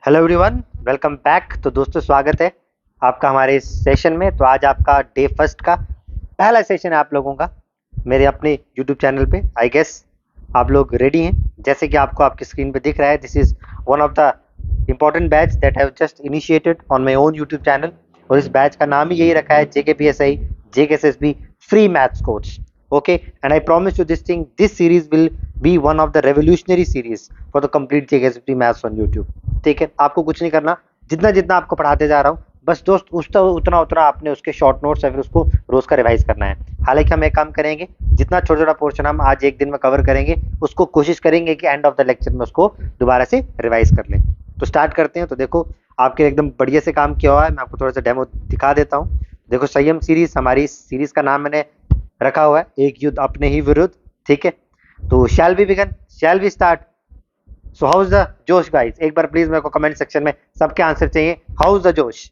Hello everyone, welcome back. तो दोस्तों, स्वागत है आपका हमारे इस सेशन में। तो आज आपका डे फर्स्ट का पहला सेशन है आप लोगों का मेरे अपने यूट्यूब चैनल पे। आई गेस आप लोग रेडी हैं। जैसे कि आपको आपकी स्क्रीन पे दिख रहा है, this is one of the important batch that have just initiated on my own YouTube channel. और इस बैच का नाम ही यही रखा है, JKPSI JKSSB free maths coach. Okay, and I promise you this thing, this series will be one of the revolutionary series for the complete JKSSB maths on YouTube. ठीक है, आपको कुछ नहीं करना, जितना जितना आपको पढ़ाते जा रहा हूँ बस दोस्त उतना उतना आपने उसके शॉर्ट नोट्स या फिर उसको रोज का रिवाइज करना है। हालांकि हम एक काम करेंगे, जितना छोटा छोटा पोर्शन हम आज एक दिन में कवर करेंगे उसको कोशिश करेंगे कि एंड ऑफ द लेक्चर में उसको दोबारा से रिवाइज कर लें। तो स्टार्ट करते हैं। तो देखो, आपके एकदम बढ़िया से काम किया हुआ है। मैं आपको थोड़ा सा डेमो दिखा देता हूँ। देखो, संयम सीरीज, हमारी सीरीज का नाम मैंने रखा हुआ है, एक युद्ध अपने ही विरुद्ध। ठीक है, तो shall we begin, shall we start. So how is the josh guys? एक बार प्लीज मेरे को कमेंट सेक्शन में सबके आंसर चाहिए। हाउ इज द जोश?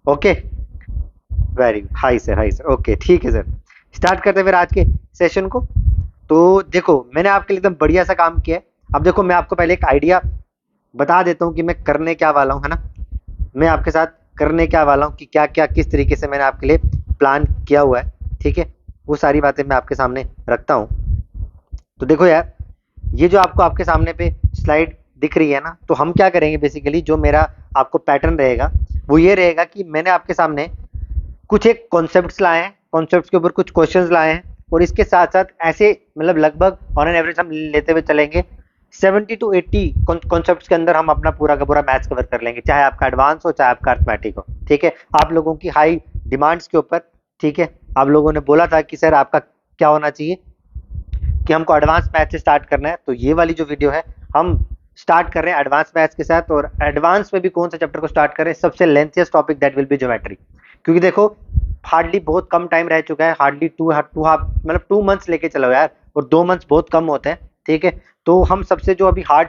Okay, very high sir, high sir. Okay, ठीक है सर, स्टार्ट करते हैं फिर आज के सेशन को। तो देखो, मैंने आपके लिए एकदम बढ़िया सा काम किया है। अब देखो, मैं आपको पहले एक आइडिया बता देता हूँ कि मैं करने क्या वाला हूँ, है ना। मैं आपके साथ करने क्या वाला हूँ कि क्या क्या किस तरीके से मैंने आपके लिए प्लान किया हुआ है। ठीक है, वो सारी बातें मैं आपके सामने रखता हूँ। तो देखो यार, ये जो आपको आपके सामने पे स्लाइड दिख रही है ना, तो हम क्या करेंगे बेसिकली, जो मेरा आपको पैटर्न रहेगा वो ये रहेगा कि मैंने आपके सामने कुछ एक कॉन्सेप्ट्स लाए हैं, कॉन्सेप्ट्स के ऊपर कुछ क्वेश्चंस लाए हैं, और इसके साथ साथ ऐसे मतलब लगभग ऑन एन एवरेज हम लेते हुए चलेंगे 70 to 80 कॉन्सेप्ट्स के अंदर हम अपना पूरा का पूरा मैथ्स कवर कर लेंगे, चाहे आपका एडवांस हो चाहे आपका अर्थमेटिक हो। ठीक है, आप लोगों की हाई डिमांड्स के ऊपर। ठीक है, आप लोगों ने बोला था कि सर आपका क्या होना चाहिए कि हमको एडवांस मैथ से स्टार्ट करना है। तो ये वाली जो वीडियो है, हम स्टार्ट कर रहे हैं एडवांस मैथ्स के साथ। और एडवांस में भी कौन सा चैप्टर को स्टार्ट करें? सबसे lengthiest topic that will be geometry. क्योंकि देखो, हार्डली बहुत कम टाइम रह चुका है, हार्डली टू हाफ मतलब 2 मंथ्स लेके चलो यार, और 2 मंथ्स बहुत कम होते हैं। ठीक है, तो हम सबसे जो अभी हार्ड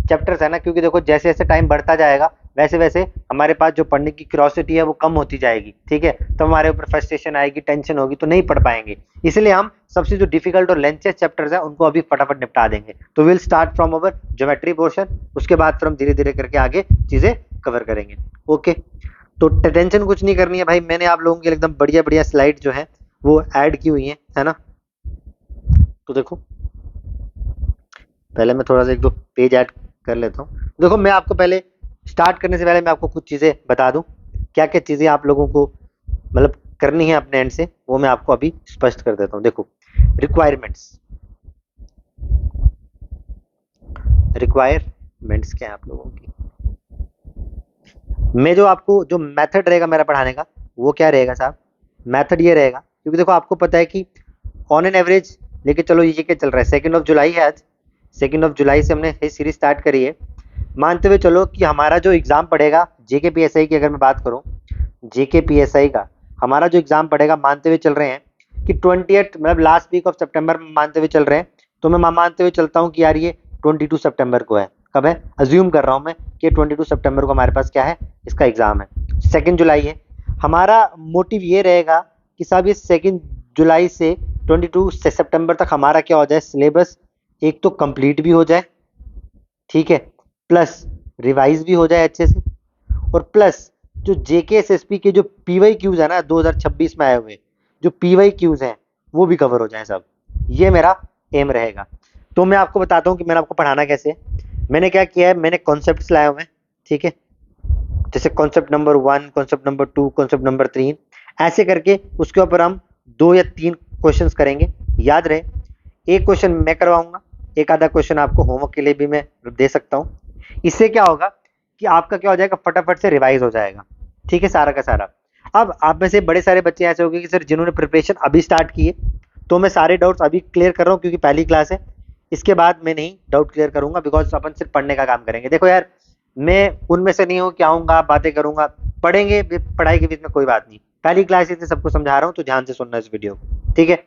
चैप्टर्स है ना, क्योंकि देखो जैसे जैसे टाइम बढ़ता जाएगा वैसे वैसे हमारे पास जो पढ़ने की क्यूरियोसिटी है वो कम होती जाएगी। ठीक है, तो हमारे ऊपर फ्रस्ट्रेशन आएगी, टेंशन होगी, तो नहीं पढ़ पाएंगे। इसलिए हम सबसे जो डिफिकल्ट और लेंथिएस्ट चैप्टर्स है उनको अभी फटाफट निपटा देंगे। तो will start from our geometry portion, उसके बाद फिर हम धीरे धीरे करके आगे चीजें कवर करेंगे। ओके, तो टेंशन कुछ नहीं करनी है भाई। मैंने आप लोगों के लिए एकदम बढ़िया बढ़िया स्लाइड जो है वो ऐड की हुई है ना। तो देखो, पहले मैं थोड़ा सा एक दो पेज ऐड कर लेता हूँ। देखो, मैं आपको पहले स्टार्ट करने से पहले मैं आपको कुछ चीज़ें बता दूं, क्या क्या चीज़ें आप लोगों को मतलब करनी है अपने एंड से, वो मैं आपको अभी स्पष्ट कर देता हूँ। देखो, रिक्वायरमेंट्स, रिक्वायरमेंट्स क्या है आप लोगों की। मैं जो आपको जो मेथड रहेगा मेरा पढ़ाने का, वो क्या रहेगा साहब? मेथड ये रहेगा, क्योंकि देखो आपको पता है कि ऑन एन एवरेज लेके चलो, ये क्या चल रहा है, 2 जुलाई है आज। 2 जुलाई से हमने ये सीरीज स्टार्ट करी है। मानते हुए चलो कि हमारा जो एग्जाम पड़ेगा JKPSI की, अगर मैं बात करूं JKPSI का, हमारा जो एग्जाम पड़ेगा, मानते हुए चल रहे हैं कि 20 मतलब लास्ट वीक ऑफ सितंबर में मानते हुए चल रहे हैं। तो मैं मानते हुए चलता हूं कि यार ये 22 सितंबर को है। कब है? अज्यूम कर रहा हूं मैं कि 22 सितंबर को हमारे पास क्या है, इसका एग्जाम है। 2 जुलाई है। हमारा मोटिव ये रहेगा कि साहब ये 2 जुलाई से 22 सितंबर तक हमारा क्या हो जाए, सिलेबस एक तो कंप्लीट भी हो जाए, ठीक है, प्लस रिवाइज भी हो जाए अच्छे से, और प्लस जो JKSSB के जो PYQs है ना 2026 में आए हुए, जो PYQs हैं वो भी कवर हो जाए सब। ये मेरा एम रहेगा। तो मैं आपको बताता हूँ कि मैंने आपको पढ़ाना कैसे है। मैंने क्या किया है, मैंने कॉन्सेप्ट्स लाए हुए हैं। ठीक है, जैसे concept number 1, concept number 2, concept number 3, ऐसे करके उसके ऊपर हम 2 या 3 क्वेश्चंस करेंगे। याद रहे, एक क्वेश्चन मैं करवाऊंगा, एक आधा क्वेश्चन आपको होमवर्क के लिए भी मैं दे सकता हूँ। इससे क्या होगा कि आपका क्या हो जाएगा, फटाफट से रिवाइज हो जाएगा। ठीक है, सारा का सारा। अब आप में से बड़े सारे बच्चे ऐसे होंगे कि सर जिन्होंने प्रिपरेशन अभी स्टार्ट की है, तो मैं सारे डाउट्स अभी क्लियर कर रहा हूँ क्योंकि पहली क्लास है। इसके बाद मैं नहीं डाउट क्लियर करूंगा, बिकॉज अपन सिर्फ पढ़ने का काम करेंगे। देखो यार, मैं उनमें से नहीं हूँ कि आऊंगा बातें करूंगा, पढ़ेंगे पढ़ाई के बीच में, कोई बात नहीं। पहली क्लास से सबको समझा रहा हूँ, तो ध्यान से सुनना इस वीडियो को। ठीक है,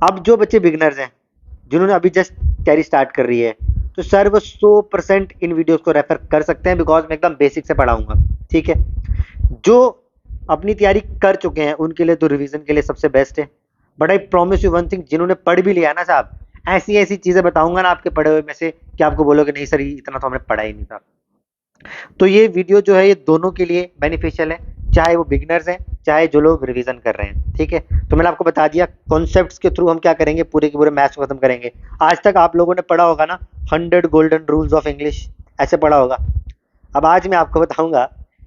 अब जो बच्चे बिगनर्स हैं, जिन्होंने अभी जस्ट तैयारी स्टार्ट कर रही है, तो सर वो 100% इन वीडियोस को रेफर कर सकते हैं, बिकॉज मैं एकदम बेसिक से पढ़ाऊंगा। ठीक है, जो अपनी तैयारी कर चुके हैं उनके लिए तो रिवीजन के लिए सबसे बेस्ट है। But I promise you one thing, जिन्होंने पढ़ भी लिया ना साहब, ऐसी ऐसी चीजें बताऊंगा ना आपके पढ़े हुए में से कि आपको बोलोगे नहीं सर इतना तो हमने पढ़ा ही नहीं था। तो ये वीडियो जो है ये दोनों के लिए बेनिफिशियल है, चाहे वो बिगिनर्स हैं, चाहे जो लोग रिवीजन कर रहे हैं। ठीक है, तो मैंने आपको बता दिया कॉन्सेप्ट्स के थ्रू हम क्या करेंगे, पूरे के पूरे मैथ्स को खत्म करेंगे। आज तक आप लोगों ने पढ़ा होगा ना 100 गोल्डन रूल्स ऑफ इंग्लिश, ऐसे पढ़ा होगा। अब आज मैं आपको बताऊंगा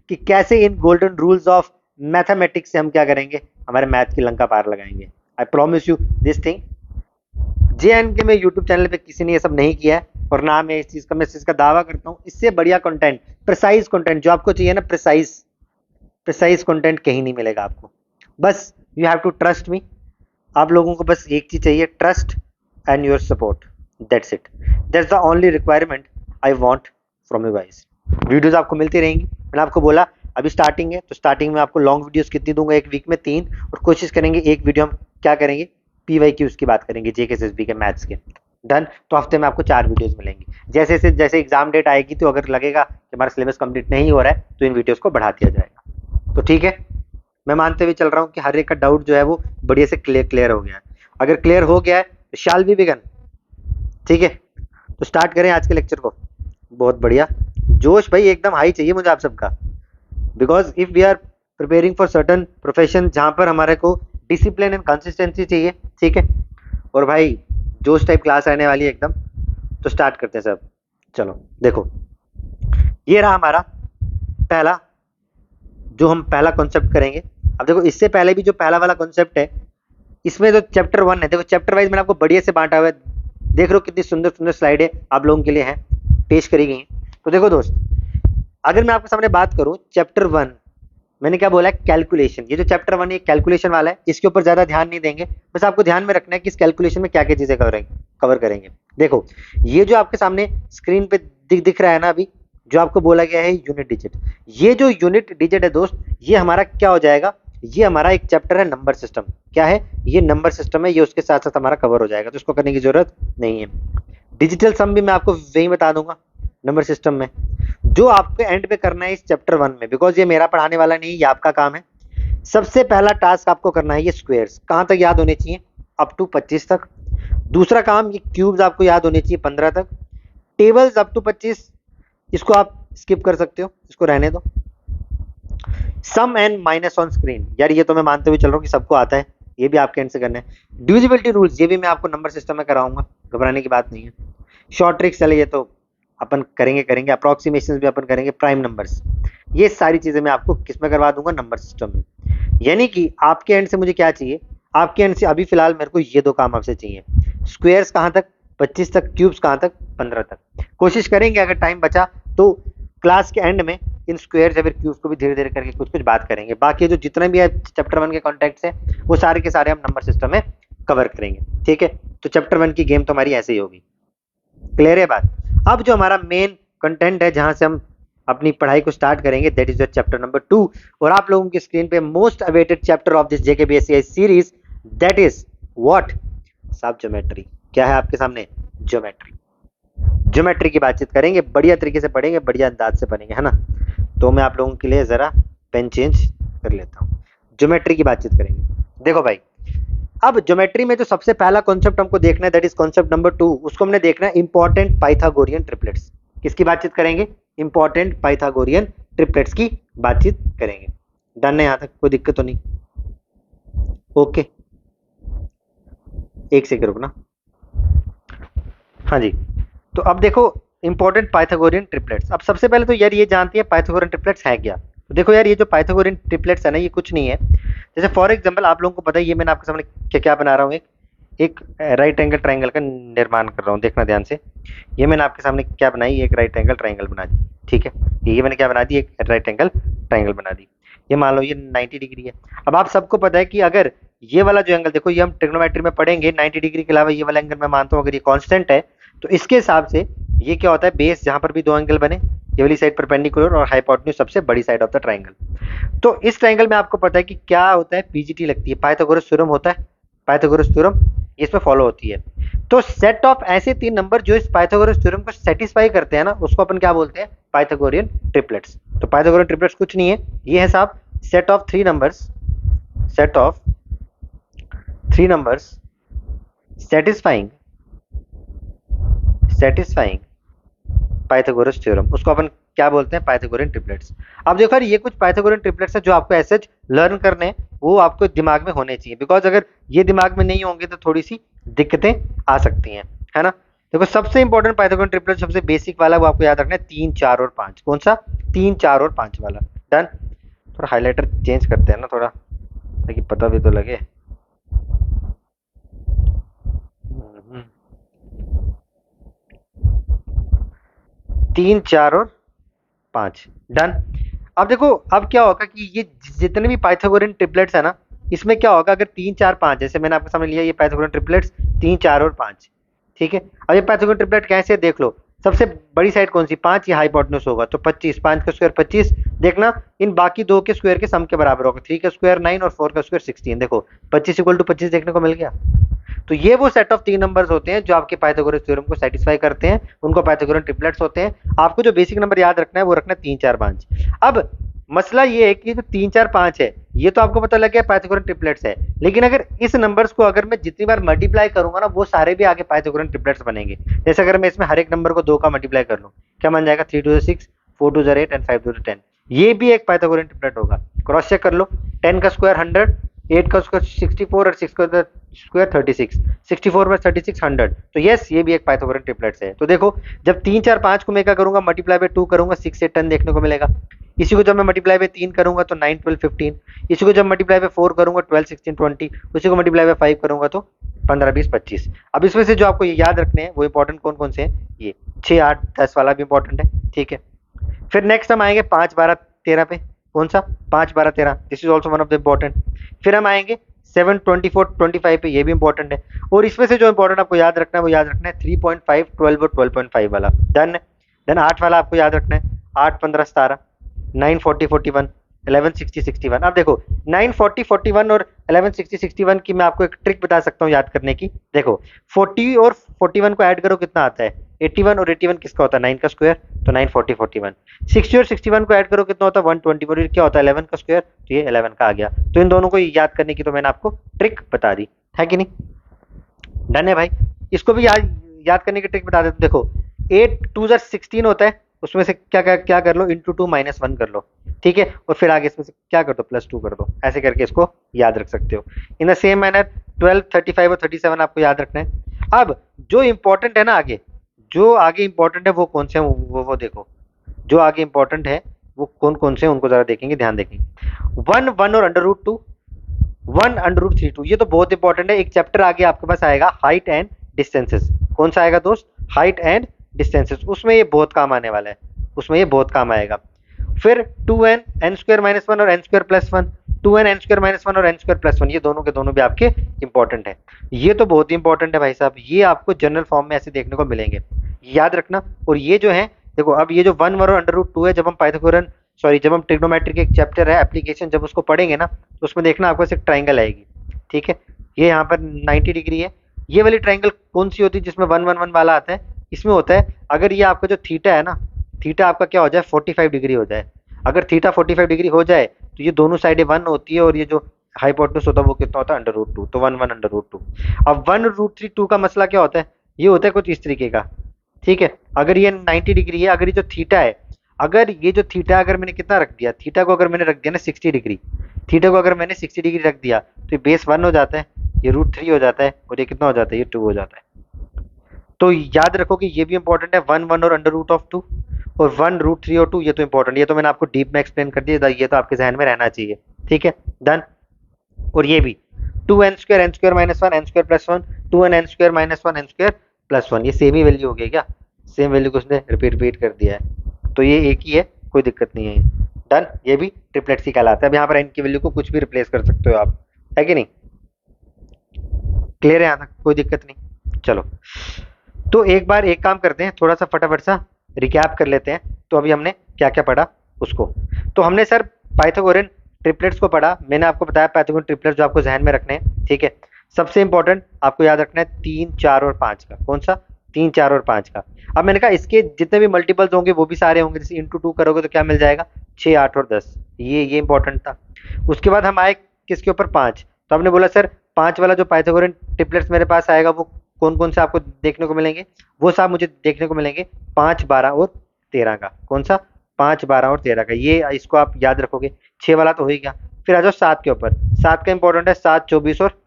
कि कैसे इन गोल्डन रूल्स ऑफ मैथमेटिक्स से हम क्या करेंगे, हमारे मैथ की लंका पार लगाएंगे। I promise you this thing. JNK में यूट्यूब चैनल पे किसी ने ये सब नहीं किया है, और ना मैं इस चीज का दावा करता हूँ। इससे बढ़िया कंटेंट, प्रिसाइज कंटेंट जो आपको चाहिए ना, प्रिसाइज प्रिसाइज कंटेंट कहीं नहीं मिलेगा आपको। बस you have to trust me. आप लोगों को बस एक चीज चाहिए, trust and your support. That's it, that's the only requirement I want from you guys. Videos आपको मिलती रहेंगी। मैंने आपको बोला अभी स्टार्टिंग है, तो स्टार्टिंग में आपको लॉन्ग वीडियोस कितनी दूंगा, एक वीक में 3, और कोशिश करेंगे एक वीडियो हम क्या करेंगे, PYQs की बात करेंगे, JKSSB के मैथ्स के। डन। तो हफ्ते में आपको 4 वीडियोस मिलेंगी। जैसे जैसे एग्जाम डेट आएगी, तो अगर लगेगा कि हमारा सिलेबस कंप्लीट नहीं हो रहा है, तो इन वीडियोस को बढ़ा दिया जाएगा। तो ठीक है, मैं मानते हुए चल रहा हूँ कि हर एक का डाउट जो है वो बढ़िया से क्लियर हो गया है। अगर क्लियर हो गया है तो शाल बी बिगन। ठीक है, तो स्टार्ट करें आज के लेक्चर को। बहुत बढ़िया, जोश भाई एकदम हाई चाहिए मुझे आप सबका, because if we are preparing for certain profession जहां पर हमारे को डिसिप्लिन एंड कंसिस्टेंसी चाहिए। ठीक है, और भाई जोश टाइप क्लास आने वाली है एकदम। तो स्टार्ट करते हैं सब। चलो देखो, ये रहा हमारा पहला, जो हम पहला कॉन्सेप्ट करेंगे। अब देखो, इससे पहले भी जो पहला वाला कॉन्सेप्ट है, इसमें जो चैप्टर 1 है, देखो चैप्टर वाइज मैंने आपको बढ़िया से बांटा हुआ है। देख रहे हो कितनी सुंदर सुंदर स्लाइडें आप लोगों के लिए हैं, पेश करी गई हैं। तो देखो दोस्त, अगर मैं आपके सामने बात करूं चैप्टर 1, मैंने क्या बोला है, कैलकुलेशन। ये जो चैप्टर 1 है कैलकुलेशन वाला है, इसके ऊपर ज्यादा ध्यान नहीं देंगे। बस आपको ध्यान में रखना है कि इस कैलकुलेशन में क्या क्या चीजें कवर करेंगे। देखो, ये जो आपके सामने स्क्रीन पे दिख रहा है ना अभी, जो आपको बोला गया है यूनिट डिजिट। ये जो यूनिट डिजिट है दोस्त, ये हमारा क्या हो जाएगा, ये हमारा एक चैप्टर है नंबर सिस्टम। क्या है ये, नंबर सिस्टम है। ये उसके साथ साथ हमारा कवर हो जाएगा, तो इसको करने की जरूरत नहीं है। डिजिटल सम भी मैं आपको वही बता दूंगा नंबर सिस्टम में, जो आपको एंड पे करना है इस चैप्टर 1 में, बिकॉज ये मेरा पढ़ाने वाला नहीं, ये आपका काम है। सबसे पहला टास्क आपको करना है, ये स्क्वायर्स कहां तक याद होने चाहिए, अप टू 25 तक। दूसरा काम, ये क्यूब्स आपको याद होने चाहिए 15 तक। टेबल्स अप टू 25, इसको आप स्किप कर सकते हो, इसको रहने दो। सम एंड माइनस ऑन स्क्रीन, यार ये तो मैं मानते हुए चल रहा हूँ कि सबको आता है, ये भी आपके एंड से करना है। डिविजिबिलिटी रूल्स, ये भी मैं आपको नंबर सिस्टम में कराऊंगा, घबराने की बात नहीं है। शॉर्ट ट्रिक्स, चले ये तो अपन करेंगे। अप्रोक्सीमेशन भी अपन करेंगे, प्राइम नंबर्स, ये सारी चीजें मैं आपको किस में करवा दूंगा, नंबर सिस्टम में। यानी कि आपके एंड से मुझे क्या चाहिए, आपके एंड से अभी फिलहाल मेरे को ये 2 काम आपसे चाहिए। स्क्वायर्स कहां तक, 25 तक। क्यूब्स कहां तक, 15 तक। कोशिश करेंगे अगर टाइम बचा तो क्लास के एंड में इन स्क्वायर्स या फिर क्यूब्स को भी धीरे धीरे करके कुछ कुछ बात करेंगे। बाकी जो जितने भी चैप्टर 1 के कॉन्टेक्ट है, वो सारे के सारे हम नंबर सिस्टम में कवर करेंगे। ठीक है, तो चैप्टर 1 की गेम तो हमारी ऐसे ही होगी। क्लियर है बात। अब जो हमारा मेन कंटेंट है, जहां से हम अपनी पढ़ाई को स्टार्ट करेंगे, दैट इज चैप्टर नंबर 2। और आप लोगों की स्क्रीन पे most awaited chapter of this JKBSCI series, that is what, साहब ज्योमेट्री। क्या है आपके सामने, ज्योमेट्री। ज्योमेट्री की बातचीत करेंगे, बढ़िया तरीके से पढ़ेंगे, बढ़िया अंदाज से पढ़ेंगे, है ना। तो मैं आप लोगों के लिए जरा पेन चेंज कर लेता हूँ, ज्योमेट्री की बातचीत करेंगे। देखो भाई, अब ज्योमेट्री में जो सबसे पहला कॉन्सेप्ट हमको देखना है, दैट इज कॉन्सेप्ट नंबर 2। उसको हमने देखना है, इंपॉर्टेंट पाइथागोरियन ट्रिपलेट्स। किसकी बातचीत करेंगे, इंपॉर्टेंट पाइथागोरियन ट्रिपलेट्स की बातचीत करेंगे। डन है, यहां तक कोई दिक्कत तो नहीं, ओके। एक सेकंड रुकना, हाँ जी। तो अब देखो, इंपॉर्टेंट पाइथागोरियन ट्रिपलेट्स। अब सबसे पहले तो यार ये जानती है पाइथागोरियन ट्रिपलेट्स है क्या। तो देखो यार, ये जो पाइथागोरियन ट्रिपलेट्स है ना, ये कुछ नहीं है। जैसे फॉर एग्जांपल आप लोगों को पता है, ये मैंने आपके सामने क्या क्या बना रहा हूँ, एक राइट एंगल ट्राइंगल का निर्माण कर रहा हूँ, देखना ध्यान से। ये मैंने आपके सामने क्या बनाई, एक राइट एंगल ट्राइंगल बना दी। ठीक है, ये मैंने क्या बना दी, एक राइट एंगल ट्राइंगल बना दी। ये मान लो ये 90 डिग्री है। अब आप सबको पता है कि अगर ये वाला जो एंगल, देखो ये हम ट्रिग्नोमेट्री में पढ़ेंगे, 90 डिग्री के अलावा ये वाला एंगल मैं मानता हूँ अगर ये कांस्टेंट है, तो इसके हिसाब से ये क्या होता है, बेस जहां पर भी 2 एंगल बने, ये वाली साइड परपेंडिकुलर और हाइपोटेन्यूज सबसे बड़ी साइड ऑफ द ट्राइंगल। तो इस ट्राइंगल में आपको पता है कि क्या होता है, पीजीटी लगती है, पाइथागोरस थ्योरम होता है। पाइथागोरस थ्योरम इसमें फॉलो होती है। तो सेट ऑफ ऐसे 3 नंबर जो इस पाइथागोरस थ्योरम को सेटिस्फाई करते हैं ना, उसको अपन क्या बोलते हैं, पाइथागोरियन ट्रिपलेट्स। तो पाइथागोरियन ट्रिपलेट्स कुछ नहीं है, ये है साहब set of 3 numbers, set of 3 numbers satisfying Pythagoras theorem. उसको अपन क्या बोलते हैं, पाइथागोरियन ट्रिपलेट्स। अब देखो यार, ये कुछ पाइथागोरियन ट्रिपलेट्स है जो आपको ऐसे लर्न करने हैं, वो आपको दिमाग में होने चाहिए, बिकॉज अगर ये दिमाग में नहीं होंगे तो थोड़ी सी दिक्कतें आ सकती हैं, है ना। देखो सबसे इंपॉर्टेंट पाइथागोरियन ट्रिपलेट, सबसे बेसिक वाला, वो आपको याद रखना है 3 4 और 5। कौन सा? 3 4 और 5 वाला। डन। थोड़ा हाइलाइटर चेंज करते हैं ना थोड़ा, ताकि पता भी तो लगे। 3 4 और 5। डन। अब देखो, अब क्या होगा कि ये जितने भी पाइथागोरियन ट्रिपलेट्स है ना, इसमें क्या होगा, अगर 3 4 5, जैसे मैंने आपके सामने लिया ये पाइथागोरियन ट्रिपलेट्स 3 4 और 5, ठीक है। अब ये पाइथागोरियन ट्रिपलेट कैसे है देख लो। सबसे बड़ी साइड कौन सी? 5, ये हाइपोटेन्यूज होगा तो 25, 5 का स्क्वायर 25। देखना इन बाकी दो के स्क्वायर के सम के बराबर होगा, 3 का स्क्वायर 9 और 4 का स्क्वायर 16। देखो 25 इक्वल टू 25 देखने को मिल गया। तो ये वो सेट ऑफ 3 नंबर्स होते हैं जो आपके पाइथागोरस थ्योरम को सेटिस्फाई करते हैं, उनको पाइथागोरियन ट्रिपलेट्स होते हैं। आपको जो बेसिक नंबर याद रखना है वो रखना है 3 4 5। अब मसला ये है कि जो 3 4 5 है, ये तो आपको पता लग गया पाइथागोरियन ट्रिपलेट्स है, लेकिन अगर इस नंबर्स को अगर मैं जितनी बार मल्टीप्लाई करूंगा ना, वो सारे भी आगे पाइथागोरियन ट्रिपलेट्स बनेंगे। जैसे अगर मैं इसमें हर एक नंबर को 2 का मल्टीप्लाई कर लूं, क्या बन जाएगा? 3 2 6, 4 2 8 एंड 5 2 10। ये भी एक पाइथागोरियन ट्रिपलेट होगा। क्रॉस चेक कर लो। 10 का स्क्वायर 100, 8 का स्क्वायर 64 और 6 का स्क्वायर 36, 64 में 36 100। तो यस, ये भी एक पाइथागोरियन ट्रिपलेट्स है। तो देखो, जब 3 4 5 को मैं क्या करूंगा, मल्टीप्लाई बाय 2 करूंगा, 6 से 10 देखने को मिलेगा। इसी को जब मैं मल्टीप्लाई बाय 3 करूंगा तो 9 12 15। इसी को जब मल्टीप्लाई बाय 4 करूंगा 12 16 20। उसी को मल्टीप्लाई बाय 5 करूंगा तो 15 20 25। अब इसमें से जो आपको ये याद रखने हैं वो इंपॉर्टेंट कौन कौन से हैं, ये 6 8 10 वाला भी इंपॉर्टेंट है, ठीक है। फिर नेक्स्ट हम आएंगे 5 12 13 पे। कौन सा? 5 12 13, this is also one of the important. फिर हम आएंगे 7 24 25 पे, ये भी इंपॉर्टेंट है। और इसमें से जो इंपॉर्टेंट आपको याद रखना है वो याद रखना है 3.5 12 और 12.5 वाला। डन। देन 8 वाला आपको याद रखना है, 8 15 17, 9 40 41, 11 60 61। अब देखो 9 40 41 और 11 60 61 की मैं आपको एक ट्रिक बता सकता हूँ याद करने की। देखो 40 और 41 को ऐड करो, कितना आता है? 81। और 81 किसका होता है? 9 का स्क्वायर, तो 9 40 41। 60 और 61 को ऐड करो, कितना होता है? 120। क्या होता है? 11 का स्क्वायर, तो ये 11 का आ गया। तो इन दोनों को याद करने की तो मैंने आपको ट्रिक बता दी है कि नहीं? डन है भाई। इसको भी याद याद करने की ट्रिक बता देते। देखो 8 2 16 होता है, उसमें से क्या कर लो, इंटू 2 -1 कर लो, ठीक है। और फिर आगे इसमें से क्या कर दो, +2 कर दो। ऐसे करके इसको याद रख सकते हो। इन द सेम मैनर 12 35 और 37 आपको याद रखना है। अब जो इंपॉर्टेंट है ना, आगे जो आगे इंपॉर्टेंट है वो कौन से हैं, वो देखो। जो आगे इंपॉर्टेंट है वो कौन कौन से हैं, उनको जरा देखेंगे, ध्यान देखेंगे। 1 1 और √2, 1 √32, ये तो बहुत इंपॉर्टेंट है। एक चैप्टर आगे आपके पास आएगा, हाइट एंड डिस्टेंसेस। कौन सा आएगा दोस्त? Height and distances. उसमें ये बहुत काम आने वाला है, उसमें ये बहुत काम आएगा। फिर 2n n² - 1 और n² + 1, 2n n² - 1 और n² + 1, ये दोनों के दोनों भी आपके इंपॉर्टेंट है। ये तो बहुत ही इंपॉर्टेंट है भाई साहब, ये आपको जनरल फॉर्म में ऐसे देखने को मिलेंगे, याद रखना। और ये जो है, देखो अब ये जो 1 1 और √2 है, जब हम पाइथागोरन सॉरी जब हम ट्रिग्नोमेट्री के एक चैप्टर है एप्लीकेशन, जब उसको पढ़ेंगे ना, तो उसमें देखना आपको एक ट्राइंगल आएगी, ठीक है। ये यहाँ पर 90 डिग्री है। ये वाली ट्राइंगल कौन सी होती है? जिसमें 1 1 1 वाला आता है। इसमें होता है, अगर ये आपका जो थीटा है ना, थीटा आपका क्या हो जाए, 45 डिग्री हो जाए। अगर थीटा 45 डिग्री हो जाए तो ये दोनों साइडें 1 होती है, और ये जो हाइपोटेन्यूज होता है वो कितना होता है? √2। तो 1 1 √2। अब 1√32 का मसला क्या होता है? ये होता है कुछ इस तरीके का, ठीक है। अगर ये 90 डिग्री है, अगर ये जो थीटा है, अगर ये जो थीटा अगर मैंने कितना रख दिया, थीटा को अगर मैंने रख दिया ना 60 डिग्री, थीटा को अगर मैंने 60 डिग्री रख दिया, तो ये बेस 1 हो जाता है, ये √3 हो जाता है, और ये कितना हो जाता है? ये 2 हो जाता है। तो याद रखो कि ये भी इंपॉर्टेंट है, 1 1 और √2, और 1 √3 और 2, ये तो इंपॉर्टेंट, ये तो मैंने आपको डीप में एक्सप्लेन कर दिया, ये तो आपके जहन में रहना चाहिए, ठीक है। डन। और ये भी 2n² n² - 1 n² + 1, 2n n² - 1 n² + 1, ये सेम ही वैल्यू हो गई क्या? सेम वैल्यू को उसने रिपीट कर दिया है, तो ये एक ही है, कोई दिक्कत नहीं है। डन। ये भी ट्रिपलेट्स ही कहलाता है। अब यहाँ पर n की वैल्यू को कुछ भी रिप्लेस कर सकते हो आप, है कि नहीं? क्लियर है यहाँ तक? कोई दिक्कत नहीं। चलो, तो एक बार एक काम करते हैं, थोड़ा सा फटाफट सा रिकैप कर लेते हैं। तो अभी हमने क्या क्या पढ़ा उसको। तो हमने सर पाइथागोरियन ट्रिपलेट्स को पढ़ा। मैंने आपको बताया पाइथागोरियन ट्रिपलेट्स जो आपको जहन में रखने हैं, ठीक है। सबसे इंपॉर्टेंट आपको याद रखना है 3 4 और 5 का। कौन सा? 3 4 और 5 का। अब मैंने कहा इसके जितने भी मल्टीपल्स होंगे वो भी सारे होंगे, जैसे इंटू 2 करोगे तो क्या मिल जाएगा? 6 8 और 10। ये इंपॉर्टेंट था। उसके बाद हम आए किसके ऊपर? 5। तो हमने बोला सर 5 वाला जो पाइथागोरियन ट्रिपलेट्स मेरे पास आएगा वो कौन कौन से आपको देखने को मिलेंगे? वो सब मुझे देखने को मिलेंगे 5 12 और 13 का। कौन सा? 5, 12 और 13 का, ये इसको आप याद रखोगे। 6 वाला तो हो ही गया। फिर आ जाओ 7 के ऊपर। 7 का इंपॉर्टेंट है, 7, 24 और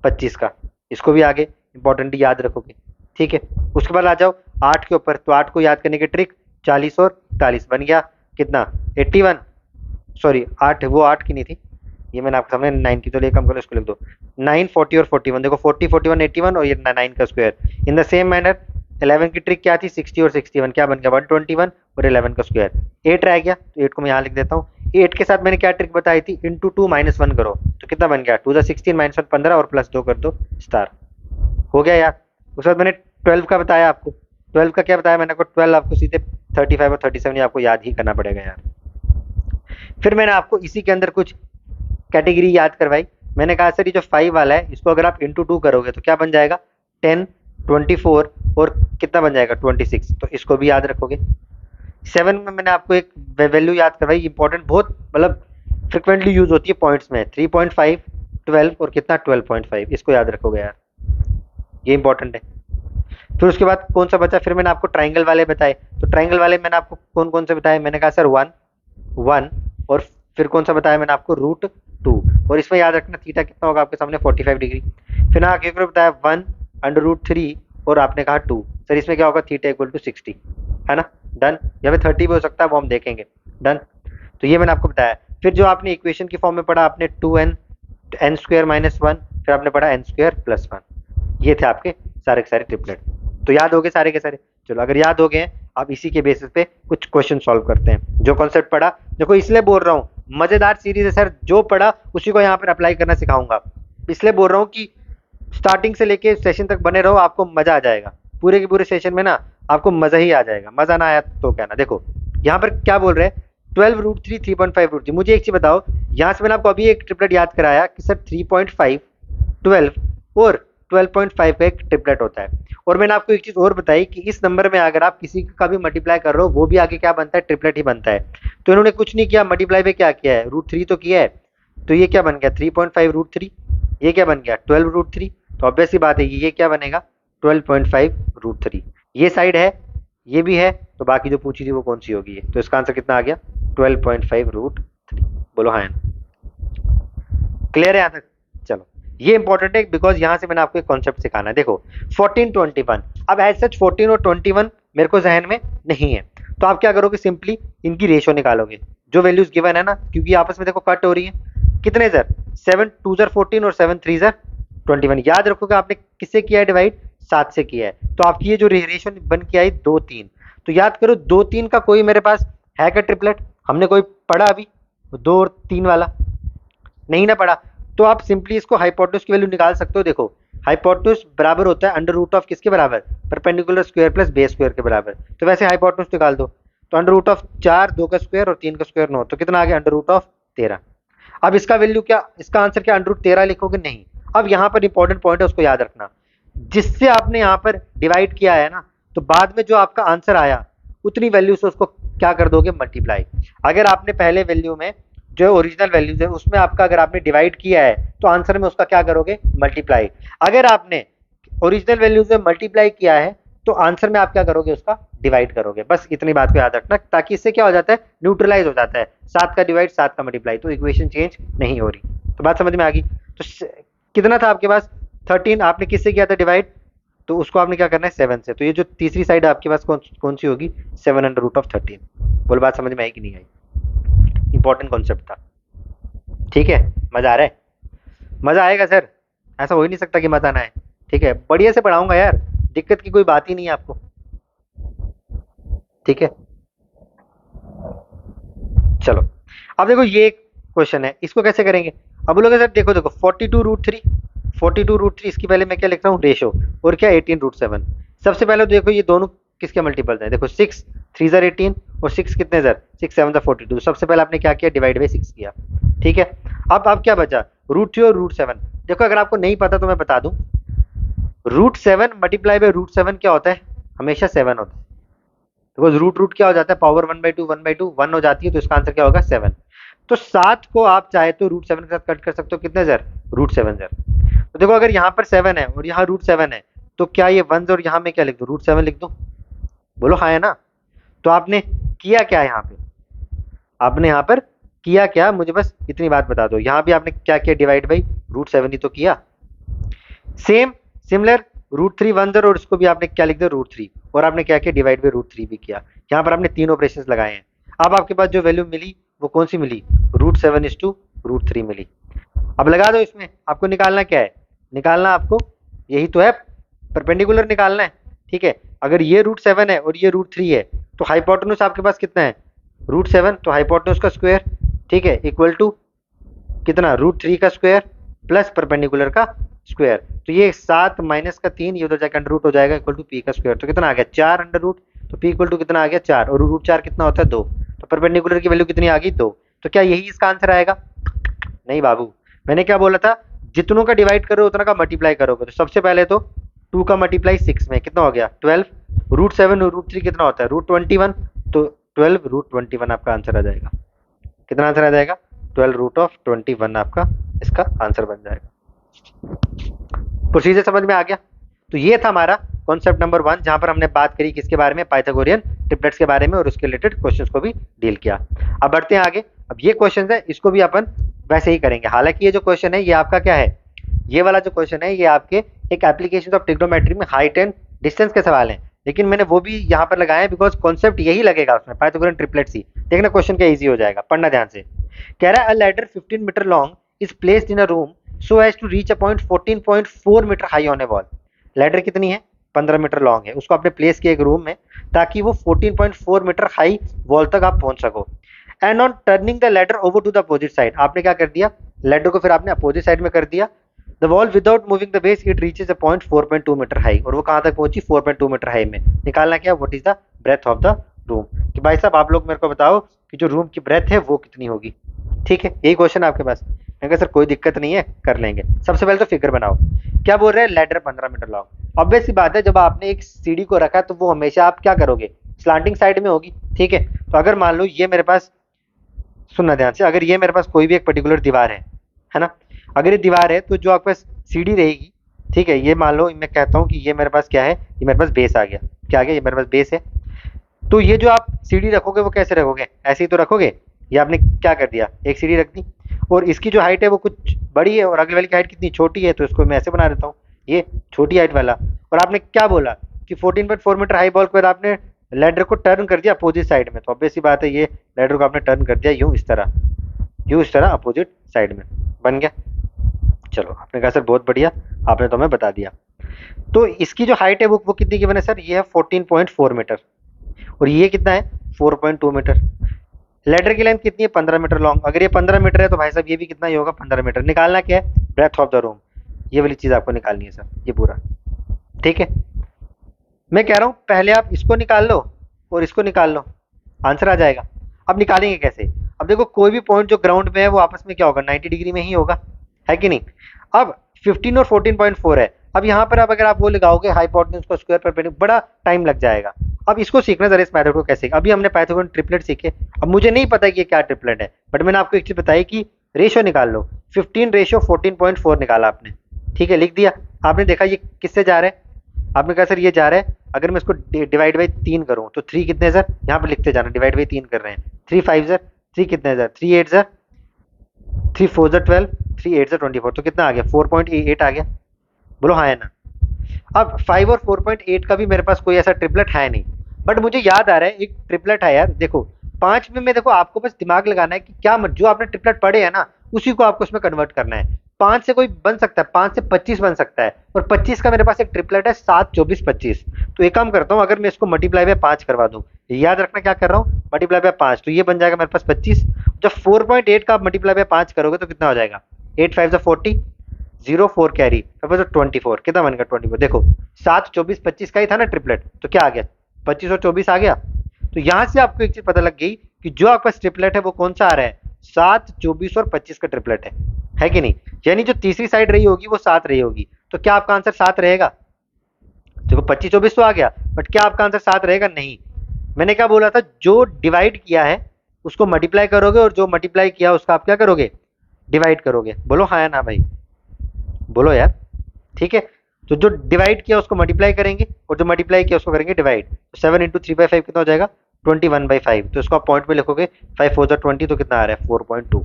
25 का, इसको भी आगे इंपॉर्टेंट याद रखोगे। ठीक है, उसके बाद आ जाओ 8 के ऊपर। तो 8 को याद करने की ट्रिक, 40 और 41 बन गया कितना, 81। सॉरी 8, वो 8 की नहीं थी, ये मैंने आपके सामने 9 की, तो ले कम करो, इसको लिख दो 9, 40 और 41। देखो 40, 41, 81 और ये 9 का square. In the same manner 11 की ट्रिक क्या थी, 60 और 61, क्या बन गया 121 और 11 का स्क्वायर। 8 रह गया, तो 8 को मैं यहाँ लिख देता हूँ। 8 के साथ मैंने क्या ट्रिक बताई थी, इंटू 2 -1 करो, तो कितना बन गया 2 16 -1 15 और +2 कर दो स्टार, हो गया यार। उसके बाद मैंने 12 का बताया आपको। 12 का क्या बताया मैंने आपको, 12 आपको सीधे 35 और 37 ये आपको याद ही करना पड़ेगा यार। फिर मैंने आपको इसी के अंदर कुछ कैटेगरी याद करवाई। मैंने कहा सर ये जो 5 वाला है इसको अगर आप इंटू 2 करोगे तो क्या बन जाएगा 10, 24 और कितना बन जाएगा 26, तो इसको भी याद रखोगे। 7 में मैंने आपको एक वैल्यू याद करवाई, इंपॉर्टेंट बहुत, मतलब फ्रिक्वेंटली यूज होती है पॉइंट्स में, 3.5, 12 और कितना 12.5, इसको याद रखोगे यार, ये इंपॉर्टेंट है। फिर उसके बाद कौन सा बचा, फिर मैंने आपको ट्राइंगल वाले बताए। तो ट्राइंगल वाले मैंने आपको कौन कौन से बताए, मैंने कहा सर 1, 1 और फिर कौन सा बताया मैंने आपको √2, और इसमें याद रखना थीटा कितना होगा आपके सामने 45 डिग्री। फिर आगे फिर बताया 1/√3 और आपने कहा 2, सर इसमें क्या होगा थीटा इक्वल टू 60, है ना, डन। या फिर 30 भी हो सकता है, वो हम देखेंगे, डन। तो ये मैंने आपको बताया। फिर जो आपने इक्वेशन की फॉर्म में पढ़ा आपने 2n n² - 1, फिर आपने पढ़ा n² + 1, ये थे आपके सारे के सारे ट्रिपलेट। तो याद हो गए सारे के सारे। चलो अगर याद हो गए हैं, आप इसी के बेसिस पे कुछ क्वेश्चन सॉल्व करते हैं। जो कॉन्सेप्ट पढ़ा, देखो इसलिए बोल रहा हूँ मजेदार सीरीज है सर, जो पढ़ा उसी को यहाँ पर अप्लाई करना सिखाऊंगा, इसलिए बोल रहा हूँ कि स्टार्टिंग से लेके सेशन तक बने रहो, आपको मजा आ जाएगा। पूरे के पूरे सेशन में ना आपको मजा ही आ जाएगा, मजा ना आया तो कहना। देखो यहाँ पर क्या बोल रहे हैं, 12√3, 3.5√3। मुझे एक चीज बताओ, यहाँ से मैंने आपको अभी एक ट्रिपलेट याद कराया कि सर 3.5, 12 और 12.5 का एक ट्रिपलेट होता है। और मैंने आपको एक चीज और बताई कि इस नंबर में अगर आप किसी का भी मल्टीप्लाई कर रहे हो, वो भी आगे क्या बनता है, ट्रिपलेट ही बनता है। तो इन्होंने कुछ नहीं किया, मल्टीप्लाई पे क्या किया है, √3 तो किया है, तो ये क्या बन गया 3.5√3, ये क्या बन गया 12√3, तो ऑब्वियस सी बात है ये क्या बनेगा 12.5√3। ये साइड है, ये भी है, तो बाकी जो पूछी थी वो कौन सी होगी, तो इसका आंसर कितना आ गया 12.5√3। बोलो हाँ, क्लियर है यहाँ तक। चलो ये इंपॉर्टेंट है बिकॉज यहाँ से मैंने आपको एक कॉन्सेप्ट सिखाना है। देखो 14, 21, अब एज सच 14 और 21 मेरे को जहन में नहीं है, तो आप क्या करोगे, सिंपली इनकी रेशियो निकालोगे, जो वैल्यूज गिवन है ना, क्योंकि आपस में देखो कट हो रही है। कितने सर, 7 2 14 और 7 3 21। याद रखोगे आपने किससे किया है डिवाइड, 7 से किया है, तो आपकी ये जो रेशियो बन के आई 2, 3। तो याद करो 2, 3 का कोई मेरे पास है क्या ट्रिपलेट, हमने कोई पढ़ा अभी 2 और 3 वाला नहीं ना पढ़ा। तो आप सिंपली इसको हाइपोटेन्यूज की वैल्यू निकाल सकते हो। देखो हाइपोटेन्यूज बराबर होता है √ऑफ किसके बराबर, perpendicular square plus base square के बराबर। तो वैसे हाइपोटेन्यूज निकाल दो, तो √ऑफ 4, 2 का स्क्वायर और 3 का स्क्वायर 9, तो कितना आ गया √ऑफ 13। अब इसका वैल्यू क्या, इसका आंसर क्या √13 लिखोगे, नहीं। अब यहाँ पर इंपॉर्टेंट पॉइंट है, उसको याद रखना, जिससे आपने यहाँ पर डिवाइड किया है ना, तो बाद में जो आपका आंसर आया उतनी वैल्यू से उसको क्या कर दोगे, मल्टीप्लाई। अगर आपने पहले वैल्यू में जो ओरिजिनल वैल्यूज है उसमें आपका अगर आपने डिवाइड किया है, तो आंसर में उसका क्या करोगे, मल्टीप्लाई। अगर आपने ओरिजिनल वैल्यूज में मल्टीप्लाई किया है, तो आंसर में आप क्या करोगे, उसका डिवाइड करोगे। बस इतनी बात को याद रखना, ताकि इससे क्या हो जाता है, न्यूट्रलाइज हो जाता है, 7 का डिवाइड 7 का मल्टीप्लाई, तो इक्वेशन चेंज नहीं हो रही। तो बात समझ में आ गई। तो कितना था आपके पास 13, आपने किससे किया था डिवाइड, तो उसको आपने क्या करना है 7 से। तो ये जो तीसरी साइड आपके पास कौन सी होगी, 7/√13। बोल बात समझ में आई कि नहीं आई, इंपॉर्टेंट कॉन्सेप्ट था। ठीक है, मजा आ रहा है, मजा आएगा सर, ऐसा हो ही नहीं सकता कि मजा ना आए। ठीक है, बढ़िया से पढ़ाऊंगा यार, दिक्कत की कोई बात ही नहीं है आपको। ठीक है, चलो अब देखो ये क्वेश्चन है, इसको कैसे करेंगे। अब बोलोगे सर देखो 42√3, 42√3, इसकी पहले मैं क्या लिख रहा हूँ, रेशो, और क्या 18√7। सबसे पहले तो देखो ये दोनों किसके मल्टीपल्स हैं, देखो 6 3 18 और 6 कितने सर, 6 7 42। सबसे पहले आपने क्या किया, डिवाइड बाई 6 किया। ठीक है, अब क्या बचा, √3 और √7। देखो अगर आपको नहीं पता तो मैं बता दूं, √7 मल्टीप्लाई बाई √7 क्या होता है, हमेशा 7 होता है। बिकॉज रूट क्या हो जाता है, पावर 1/2 1/2 1 हो जाती है, तो इसका आंसर क्या होगा 7। तो 7 को आप चाहे तो √7 के साथ कट कर सकते हो, कितने सर, √7 सर। तो देखो अगर यहाँ पर 7 है और यहाँ √7 है, तो क्या ये 1 और यहाँ में क्या लिख दूं, √7 लिख दूं, बोलो हाँ है ना। तो आपने किया क्या यहाँ पे, आपने यहाँ पर किया क्या, मुझे बस इतनी बात बता दो। यहाँ भी आपने क्या किया, डिवाइड बाई √7 ही तो किया। सेम सिमिलर √3 वन जर, और इसको भी आपने क्या लिख दिया, √3, और आपने क्या किया, डिवाइड बाई √3 भी किया। यहाँ पर आपने 3 ऑपरेशंस लगाए हैं। अब आपके पास जो वैल्यू मिली वो कौन सी मिली, √7:√3 मिली। अब लगा दो इसमें, आपको निकालना क्या है, निकालना आपको यही तो है, परपेंडिकुलर निकालना है। ठीक है, अगर ये √7 है और ये √3 है तो हाइपोटेन्यूज आपके पास कितना है, √7, तो हाइपोटेन्यूज का स्क्वायर, ठीक है, इक्वल टू कितना, √3 का स्क्वायर प्लस परपेंडिकुलर का स्क्वायर। तो ये 7 माइनस का 3, ये उधर जाकर अंडर रूट हो जाएगा, इक्वल टू पी का स्क्वायर। तो कितना आ गया, 4 अंडर रूट, तो पी इक्वल टू कितना आ गया, 4, और √4 कितना होता है, 2, तो परपेंडिकुलर की वैल्यू कितनी आ गई, 2। तो क्या यही इसका आंसर आएगा, नहीं बाबू, मैंने क्या बोला था, जितनों का डिवाइड करो उतना का मल्टीप्लाई करोगे। तो सबसे पहले तो 2 का मल्टीप्लाई 6 में कितना हो गया, 12, √7 और √3 कितना होता है, √21, तो 12 √21 आपका आंसर आ जाएगा। कितना आंसर आ जाएगा, 12 √21 आपका इसका आंसर बन जाएगा। प्रोसीजर समझ में आ गया। तो ये था हमारा कॉन्सेप्ट नंबर 1, जहां पर हमने बात करी किसके बारे में, पाइथागोरियन ट्रिपलेट्स के बारे में, और उसके रिलेटेड क्वेश्चंस को भी डील किया। अब बढ़ते हैं आगे। अब ये क्वेश्चन है, इसको भी अपन वैसे ही करेंगे। हालांकि ये जो क्वेश्चन है ये आपका क्या है, ये वाला जो क्वेश्चन है ये आपके एक एप्लीकेशन ऑफ ट्रिग्नोमेट्री में हाइट एंड डिस्टेंस के सवाल हैं, लेकिन मैंने वो भी यहाँ पर लगाया है बिकॉज कॉन्सेप्ट यही लगेगा उसमें, पाइथागोरियन ट्रिपलेट्स ही। देखना क्वेश्चन क्या इजी हो जाएगा, पढ़ना ध्यान से। कह रहा है, a ladder 15 metre long is placed in a room so as to reach a point 14.4 metre high on a wall. Ladder कितनी है, 15 मीटर लॉन्ग है, उसको आपने प्लेस किया एक रूम में ताकि वो 14.4 मीटर हाई वॉल तक आप पहुंच सको। And on turning the ladder over to the opposite side, आपने क्या कर दिया, लैडर को फिर आपने अपोजिट साइड में कर दिया। The wall without moving the base it reaches a point 4.2 metre high, और वो कहां तक पहुंची, 4.2 मीटर हाई में। निकालना क्या, what is the breadth of the room, कि भाई साहब आप लोग मेरे को बताओ कि जो रूम की ब्रेथ है वो कितनी होगी। ठीक है, यही क्वेश्चन आपके पास। मैं कहा सर कोई दिक्कत नहीं है, कर लेंगे। सबसे पहले तो फिगर बनाओ। क्या बोल रहे हैं, लैडर 15 मीटर लॉन्ग। ऑब्वियस सी बात है, जब आपने एक सीढ़ी को रखा तो वो हमेशा आप क्या करोगे, स्लांटिंग साइड में होगी। ठीक है, तो अगर मान लो ये मेरे पास, सुनना ध्यान से, अगर ये मेरे पास कोई भी एक पर्टिकुलर दीवार है ना, अगर ये दीवार है तो जो आपके पास सीढ़ी रहेगी, ठीक है, ये मान लो मैं कहता हूँ कि ये मेरे पास क्या है, ये मेरे पास बेस आ गया। क्या आ गया, ये मेरे पास बेस है। तो ये जो आप सीढ़ी रखोगे वो कैसे रखोगे, ऐसे ही तो रखोगे। ये आपने क्या कर दिया, एक सीढ़ी रख दी, और इसकी जो हाइट है वो कुछ बड़ी है और अगले वाली की हाइट कितनी छोटी है, तो इसको मैं ऐसे बना देता हूँ, ये छोटी हाइट वाला। और आपने क्या बोला कि 14.4 मीटर हाई बॉल के बाद आपने लैडर को टर्न कर दिया अपोजिट साइड में, तो ऑब्वियस सी बात है ये लैडर को आपने टर्न कर दिया यूं इस तरह, यूं इस तरह अपोजिट साइड में, बन गया। चलो, आपने कहा सर बहुत बढ़िया, आपने तो हमें बता दिया। तो इसकी जो हाइट है वो कितनी गिवन है सर, ये है 14.4 मीटर, और ये कितना है, 4.2 मीटर। लेडर की लेंथ कितनी है, 15 मीटर लॉन्ग। अगर ये 15 मीटर है तो भाई साहब ये भी कितना ही होगा, 15 मीटर। निकालना क्या है, ब्रेथ ऑफ द रूम, ये वाली चीज आपको निकालनी है सर, ये पूरा। ठीक है, मैं कह रहा हूं पहले आप इसको निकाल लो और इसको निकाल लो, आंसर आ जाएगा। अब निकालेंगे कैसे, अब देखो कोई भी पॉइंट जो ग्राउंड में है वो आपस में क्या होगा, 90 डिग्री में ही होगा, है कि नहीं। अब 15 और 14.4 है, अब यहाँ पर अब अगर आप वो लगाओगे हाइपोटेन्यूज को स्क्वायर पर, बड़ा टाइम लग जाएगा। अब इसको सीखना जरा, इस मेथड को कैसे, अभी हमने पाइथागोरन ट्रिपलेट सीखे। अब मुझे नहीं पता कि ये क्या ट्रिपलेट है, बट मैंने आपको एक चीज बताई कि रेशियो निकाल लो, 15:14.4 निकाला आपने। ठीक है, लिख दिया। आपने देखा ये किससे जा रहा है, आपने कहा सर ये जा रहा है, अगर मैं इसको डिवाइड बाई 3 करूं तो 3 कितने सर, यहाँ पे लिखते जाना, डिवाइड बाई 3 कर रहे हैं। 3 5 सर, 3 कितने सर, 3 8 सर, 3 4 12, 3 8 24, तो कितना आ गया, 4.8 आ गया। बोलो हाँ है ना। अब 5 और 4.8 का भी मेरे पास कोई ऐसा ट्रिपलेट है नहीं, बट मुझे याद आ रहा है एक ट्रिपलेट है यार। देखो 5 में देखो आपको बस दिमाग लगाना है कि क्या जो आपने ट्रिपलेट पढ़े है ना उसी को आपको उसमें कन्वर्ट करना है। 5 से कोई बन सकता है, 5 से 25 बन सकता है, और 25 का मेरे पास एक ट्रिपलेट है 7 24 25। तो एक काम करता हूँ, अगर मैं इसको मल्टीप्लाई बाय 5 करवा दूं, याद रखना क्या कर रहा हूँ, मल्टीप्लाई बाय 5, तो ये बन जाएगा मेरे पास 25। जब 4.8 का आप मल्टीप्लाई बाय 5 करोगे तो कितना हो जाएगा, 8 5 40, 0 4 कैरी, 24, कितना बन गया 24। देखो 7 24 25 का ही था ना ट्रिपलेट, तो क्या आ गया, 25 और 24 आ गया। तो यहां से आपको एक चीज पता लग गई कि जो आपका ट्रिपलेट है वो कौन सा आ रहा है, 7 24 और 25 का ट्रिपलेट है कि नहीं। यानी जो तीसरी साइड रही होगी वो 7 रही होगी, तो क्या आपका आंसर 7 रहेगा। देखो 25 24 तो आ गया, बट क्या आपका आंसर 7 रहेगा, नहीं। मैंने क्या बोला था, जो डिवाइड किया है उसको मल्टीप्लाई करोगे, और जो मल्टीप्लाई किया उसका आप क्या करोगे, डिवाइड करोगे। बोलो हाँ या ना भाई, बोलो यार। ठीक है, तो जो डिवाइड किया उसको मल्टीप्लाई करेंगे, और जो मल्टीप्लाई किया उसको करेंगे डिवाइड। तो 7 × 3/5 कितना हो जाएगा, 21/5, तो इसको आप पॉइंट में लिखोगे 5 4 20, तो कितना आ रहा है 4.2।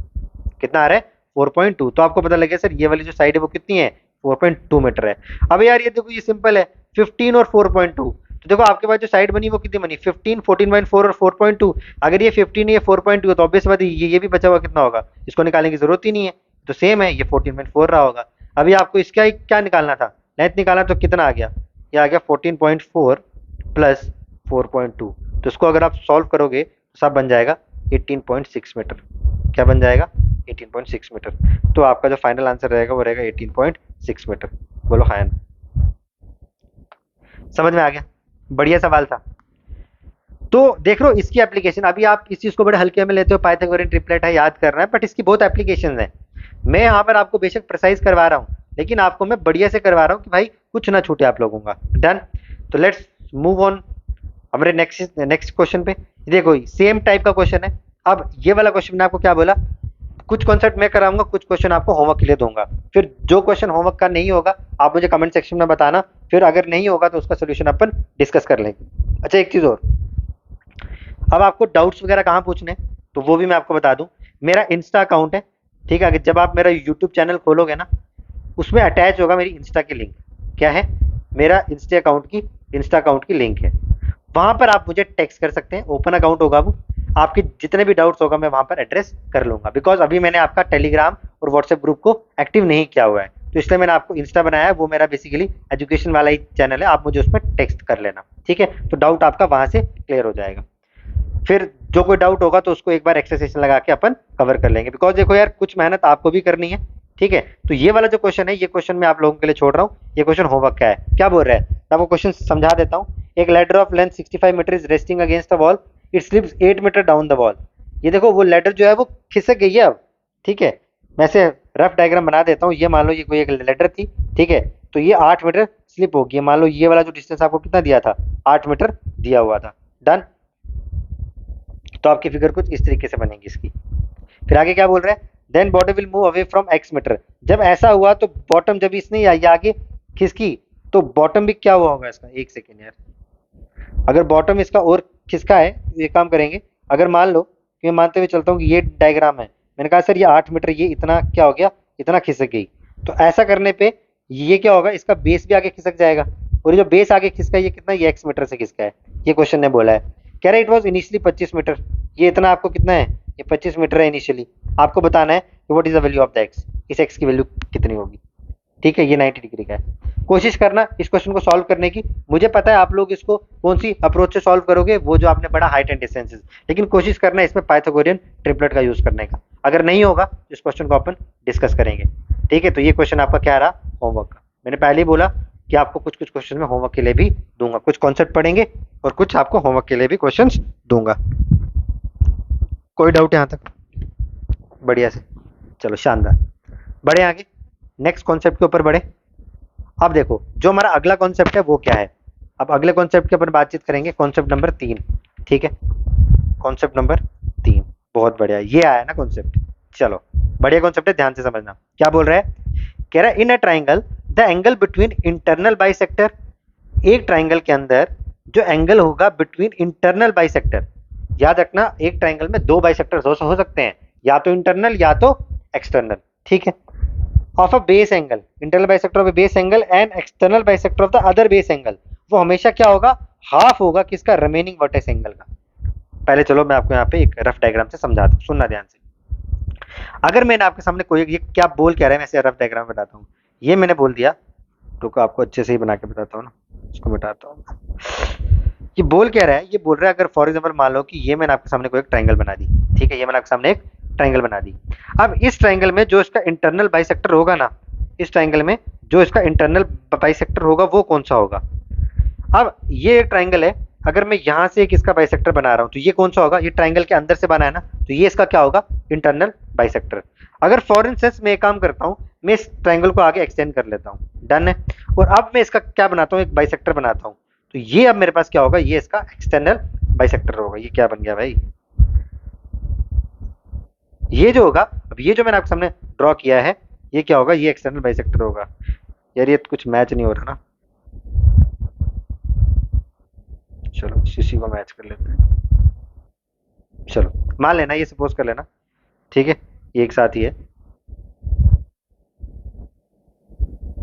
कितना आ रहा है 4.2। तो आपको पता लगेगा सर ये वाली जो साइड है वो कितनी है 4.2 मीटर है। अब यार ये देखो ये सिंपल है, 15 और 4.2, तो देखो आपके पास जो साइड बनी वो कितनी बनी 15, 14.4 और 4.2। अगर ये 15 ये 4.2 है तो ऑब्वियस बात है ये भी बचा हुआ कितना होगा, इसको निकालने की जरूरत ही नहीं है, तो सेम है, ये 14.4 रहा होगा। अभी आपको इसका क्या निकालना था, लेंथ निकालना, तो कितना आ गया, ये आ गया 14.4 प्लस 4.2। तो इसको अगर आप सॉल्व करोगे तो सब बन जाएगा 18.6 मीटर। क्या बन जाएगा 18.6 मीटर। तो आपका जो फाइनल आंसर रहेगा वो रहेगा 18.6 मीटर। बोलो हाँ। समझ में आ गया, बढ़िया सवाल था। तो देख लो इसकी एप्लीकेशन, अभी आप इस चीज को बड़े हल्के में लेते हो, पाइथागोरियन ट्रिपलेट है याद करना है, बट इसकी बहुत एप्लीकेशन है। मैं यहाँ पर आपको बेशक प्रिसाइज करवा रहा हूँ, लेकिन आपको मैं बढ़िया से करवा रहा हूँ कि भाई कुछ ना छूटे आप लोगों का। डन। तो लेट्स मूव ऑन हमारे नेक्स्ट नेक्स्ट क्वेश्चन पे। देखो सेम टाइप का क्वेश्चन है। अब ये वाला क्वेश्चन मैंने आपको क्या बोला, कुछ कॉन्सेप्ट मैं कराऊंगा, कुछ क्वेश्चन आपको होमवर्क के लिए दूंगा। फिर जो क्वेश्चन होमवर्क का नहीं होगा आप मुझे कमेंट सेक्शन में बताना, फिर अगर नहीं होगा तो उसका सोल्यूशन अपन डिस्कस कर लेंगे। अच्छा एक चीज और, अब आपको डाउट्स वगैरह कहाँ पूछने हैं, तो वो भी मैं आपको बता दूं। मेरा इंस्टा अकाउंट है, ठीक है, जब आप मेरा यूट्यूब चैनल खोलोगे ना, उसमें अटैच होगा मेरी इंस्टा की लिंक। क्या है, मेरा इंस्टा अकाउंट की लिंक है। वहां पर आप मुझे टेक्स्ट कर सकते हैं, ओपन अकाउंट होगा वो, आपके जितने भी डाउट्स होगा मैं वहां पर एड्रेस कर लूंगा। बिकॉज अभी मैंने आपका टेलीग्राम और व्हाट्सएप ग्रुप को एक्टिव नहीं किया हुआ है, तो इसलिए मैंने आपको इंस्टा बनाया है, वो मेरा बेसिकली एजुकेशन वाला ही चैनल है, आप मुझे उसमें टेक्स्ट कर लेना, ठीक है। तो डाउट आपका वहां से क्लियर हो जाएगा। फिर जो कोई डाउट होगा तो उसको एक बार एक्सरसाइज लगा के अपन कवर कर लेंगे। बिकॉज देखो यार कुछ मेहनत आपको भी करनी है, ठीक है। तो ये वाला जो क्वेश्चन है, ये क्वेश्चन मैं आप लोगों के लिए छोड़ रहा हूँ। ये क्वेश्चन होमवर्क का है। क्या बोल रहा है, मैं आपको क्वेश्चन समझा देता हूँ। एक ladder of length 65 metre is resting against the wall, it slips 8 metre down the wall. ये देखो वो लेडर जो है वो खिसक गई है अब, ठीक है। मैं से रफ डायग्राम बना देता हूँ। ये मान लो ये कोई एक लेडर थी, ठीक है, तो ये 8 मीटर स्लिप होगी। मान लो ये वाला जो डिस्टेंस आपको कितना दिया था, 8 मीटर दिया हुआ था। डन। तो आपकी फिगर कुछ इस तरीके से बनेगी इसकी। फिर आगे क्या बोल रहे हैं, then bottom will move away from x metre. जब ऐसा हुआ तो बॉटम, जब इसने ये आगे खिसकी तो बॉटम भी क्या हुआ होगा इसका, एक सेकेंड यार, अगर बॉटम इसका और खिसका है तो ये काम करेंगे। अगर मान लो, मैं मानते हुए चलता हूँ कि ये डायग्राम है, मैंने कहा सर ये 8 मीटर, ये इतना क्या हो गया, इतना खिसक गई। तो ऐसा करने पे ये क्या होगा, इसका बेस भी आगे खिसक जाएगा, और ये जो बेस आगे खिसका है ये कितना, ये एक्स मीटर से खिसका है। ये क्वेश्चन ने बोला है, कह रहा है इट वॉज इनिशियली 25 मीटर। ये इतना आपको कितना है, ये 25 मीटर है इनिशियली। आपको बताना है कि what is the value of the x, इस एक्स की वैल्यू कितनी होगी, ठीक है। ये 90 डिग्री का है। कोशिश करना इस क्वेश्चन को सॉल्व करने की। मुझे पता है आप लोग इसको कौन सी अप्रोच से सॉल्व करोगे, वो जो आपने पढ़ा हाइट एंड डिस्टेंसेस, लेकिन कोशिश करना इसमें पाइथागोरियन ट्रिपलेट का यूज करने का। अगर नहीं होगा तो इस क्वेश्चन को अपन डिस्कस करेंगे, ठीक है। तो ये क्वेश्चन आपका क्या रहा, होमवर्क का। मैंने पहले ही बोला कि आपको कुछ कुछ क्वेश्चन में होमवर्क के लिए भी दूंगा, कुछ कॉन्सेप्ट पढ़ेंगे और कुछ आपको होमवर्क के लिए भी क्वेश्चन दूंगा। कोई डाउट यहाँ तक, बढ़िया से, चलो शानदार। बढ़े आगे, नेक्स्ट कॉन्सेप्ट के ऊपर बढ़े। अब देखो जो हमारा अगला कॉन्सेप्ट है वो क्या है। अब अगले कॉन्सेप्ट के ऊपर बातचीत करेंगे, कॉन्सेप्ट नंबर 3, ठीक है। कॉन्सेप्ट नंबर 3, बहुत बढ़िया, ये आया ना कॉन्सेप्ट। चलो बढ़िया कॉन्सेप्ट है, ध्यान से समझना। क्या बोल रहा है, कह रहा है in a triangle the angle between internal bisector. एक ट्राइंगल के अंदर जो एंगल होगा बिटवीन इंटरनल बाइसेक्टर, याद रखना एक ट्राइंगल में दो बाइसेक्टर हो सकते हैं, या तो इंटरनल या तो एक्सटर्नल, ठीक है। Of a base angle, internal bisector of a base angle and external bisector of the other base angle, वो हमेशा क्या होगा, हाफ होगा किसका, रिमेनिंग वर्टेक्स एंगल का। पहले चलो मैं आपको यहाँ पे एक रफ डायग्राम से समझाता हूँ, सुनना ध्यान से। अगर मैंने आपके सामने कोई, ये क्या बोल क्या रहा है, मैं इसे रफ डायग्राम बताता हूँ। ये मैंने बोल दिया, तो आपको अच्छे से ही बना के बताता हूँ ना, इसको मिटाता हूँ। ये बोल क्या रहा है, ये बोल रहा है अगर फॉर एग्जाम्पल मान लो कि ये मैंने आपके सामने कोई एक ट्राइंगल बना दी, ठीक है, ये मैंने आपके सामने एक ट्राइंगल बना दी। अब इस ट्राइंगल में जो इसका इंटरनल बाइसेक्टर होगा ना, इस ट्राइंगल में जो इसका इंटरनल बाइसेक्टर होगा वो कौन सा होगा। अब ये एक ट्राइंगल है, अगर मैं यहाँ से एक इसका बाइसेक्टर बना रहा हूँ तो ये कौन सा होगा, ये ट्राइंगल के अंदर से बना है ना, तो ये इसका क्या होगा, इंटरनल बाइसेक्टर। अगर फॉर इंस्टेंस मैं एक काम करता हूँ, मैं इस ट्राइंगल को आगे एक्सटेंड कर लेता हूँ, डन है। और अब मैं इसका क्या बनाता हूँ, एक बाइसेक्टर बनाता हूँ, तो ये अब मेरे पास क्या होगा, ये इसका एक्सटर्नल बाइसेक्टर होगा। ये क्या बन गया भाई, ये जो होगा, अब ये जो मैंने आपके सामने ड्रॉ किया है, ये क्या होगा, ये एक्सटर्नल बाइसेक्टर होगा। यार ये कुछ मैच नहीं हो रहा ना, चलो इसी को मैच कर लेते हैं। चलो मान लेना, ये सपोज कर लेना, ठीक है, ये एक साथ ही है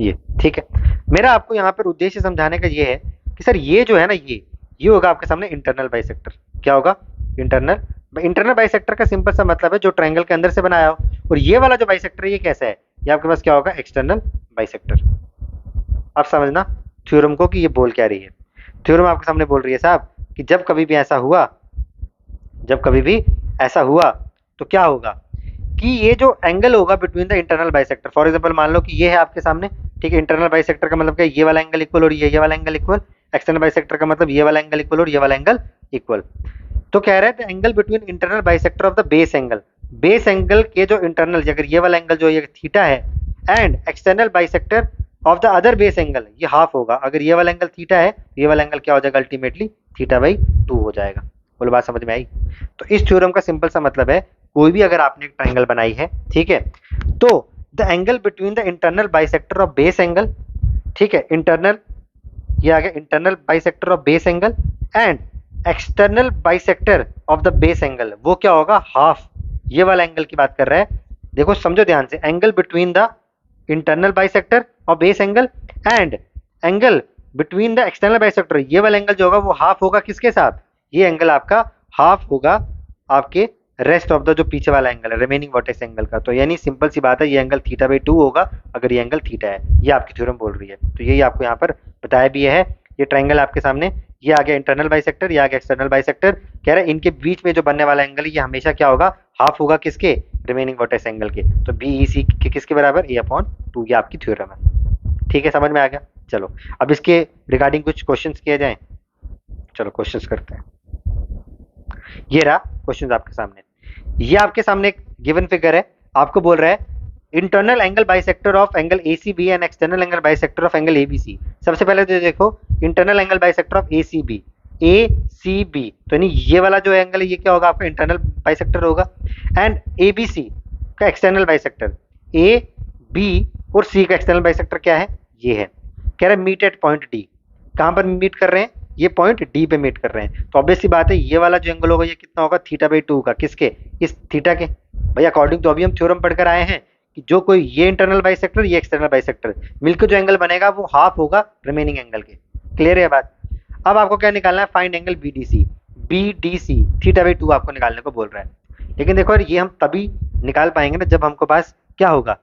ये, ठीक है। मेरा आपको यहाँ पर उद्देश्य समझाने का ये है कि सर ये जो है ना, ये होगा आपके सामने इंटरनल बाइसेक्टर। क्या होगा? इंटरनल। इंटरनल बाइसेक्टर का सिंपल सा मतलब है जो ट्रायंगल के अंदर से बनाया हो। और ये वाला जो बाइसेक्टर है ये कैसा है? ये आपके पास क्या होगा? External bisector. अब समझना थ्योरम को कि ये बोल क्या रही है। थ्योरम आपके सामने बोल रही है साहब कि जब कभी भी ऐसा हुआ, जब कभी भी ऐसा हुआ तो क्या होगा कि ये जो एंगल होगा between the internal bisector, for example मान लो कि ये है आपके सामने, ठीक है। इंटरनल बाइसेक्टर का मतलब क्या? ये वाला एंगल इक्वल और ये वाला एंगल इक्वल। एक्सटर्नल बाइसेक्टर का मतलब ये वाला एंगल इक्वल और ये वाला एंगल इक्वल। तो कह रहे थे angle between internal bisector of the base angle, base angle के जो इंटरनल, अगर ये वाला एंगल जो ये थीटा है, and external bisector of the other base angle, ये हाफ होगा। अगर ये वाला एंगल थीटा है, ये वाला एंगल क्या हो जाएगा? अल्टीमेटली थीटा बाई 2 हो जाएगा। बोलो बात समझ में आई? तो इस थ्योरम का सिंपल सा मतलब है, कोई भी अगर आपने एक ट्रायंगल बनाई है, ठीक है, तो the angle between the internal bisector of base angle, ठीक है, इंटरनल, ये आ गया internal bisector of base angle and external bisector of the base angle, वो क्या होगा? हाफ। ये वाला एंगल की बात कर रहा है। देखो समझो ध्यान से, angle between the internal bisector और base angle and angle between the external bisector, ये वाला एंगल जो होगा वो हाफ होगा। किसके साथ? ये एंगल आपका हाफ होगा आपके रेस्ट ऑफ द जो पीछे वाला एंगल है, रिमेनिंग वर्टेक्स एंगल का। तो यानी सिंपल सी बात है, ये एंगल थीटा बाई 2 होगा अगर ये एंगल थीटा है। ये आपकी थ्योरम बोल रही है। तो यही आपको यहाँ पर बताया भी है। ये ट्रायंगल आपके सामने, ये आ गया इंटरनल बाइसेक्टर, ये आ गया एक्सटर्नल बाइसेक्टर। कह रहा है इनके बीच में जो बनने वाला एंगल है ये हमेशा क्या होगा? हाफ होगा। किसके? रिमेनिंग वर्टेक्स एंगल के। तो बी ई सी के किसके बराबर? a/2। ये आपकी थ्योरम है। ठीक है, समझ में आ गया? चलो अब इसके रिगार्डिंग कुछ क्वेश्चंस किए जाएं। चलो क्वेश्चंस करते हैं। ये रहा क्वेश्चन आपके सामने। ये आपके सामने एक गिवन फिगर है, आपको बोल रहा है internal angle bisector of angle ACB and external angle bisector of angle ABC। सबसे पहले तो देखो internal angle bisector of ACB, ACB, तो नहीं ये वाला जो एंगल है ये क्या होगा? आपका इंटरनल बाइसेक्टर होगा। एंड ABC का एक्सटर्नल बाइसेक्टर, A, B और C का एक्सटर्नल बाइसेक्टर क्या है? ये है। कह रहा है मीट एट पॉइंट D। कहां पर मीट कर रहे हैं? ये पॉइंट डी पे मीट कर रहे हैं। तो ऑब्वियस सी बात है ये वाला जो एंगल होगा ये कितना होगा? थीटा बाई 2 का। किसके? इस थीटा के। भाई अकॉर्डिंग तो अभी हम थ्योरम पढ़कर आए हैं कि जो कोई ये इंटरनल बाइसेक्टर, ये एक्सटर्नल बाइसेक्टर मिलकर जो एंगल बनेगा वो हाफ होगा रिमेनिंग एंगल के। क्लियर है बात? अब आपको क्या निकालना है? Find angle BDC। BDC theta by 2 आपको निकालने को बोल रहा है। लेकिन देखो ये हम तभी निकाल पाएंगे ना जब हमको पास क्या होगा?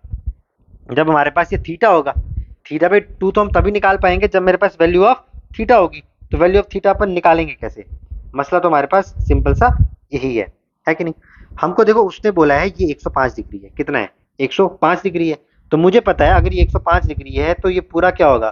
जब हमारे पास ये थीटा होगा। थीटा बाई 2 तो हम तभी निकाल पाएंगे जब मेरे पास वैल्यू ऑफ थीटा होगी। तो वैल्यू ऑफ थीटा अपन निकालेंगे कैसे? मसला तो हमारे पास सिंपल सा यही है कि नहीं? हमको देखो उसने बोला है ये 105 डिग्री है। कितना है? 105 डिग्री है। तो मुझे पता है अगर ये 105 डिग्री है तो ये पूरा क्या होगा?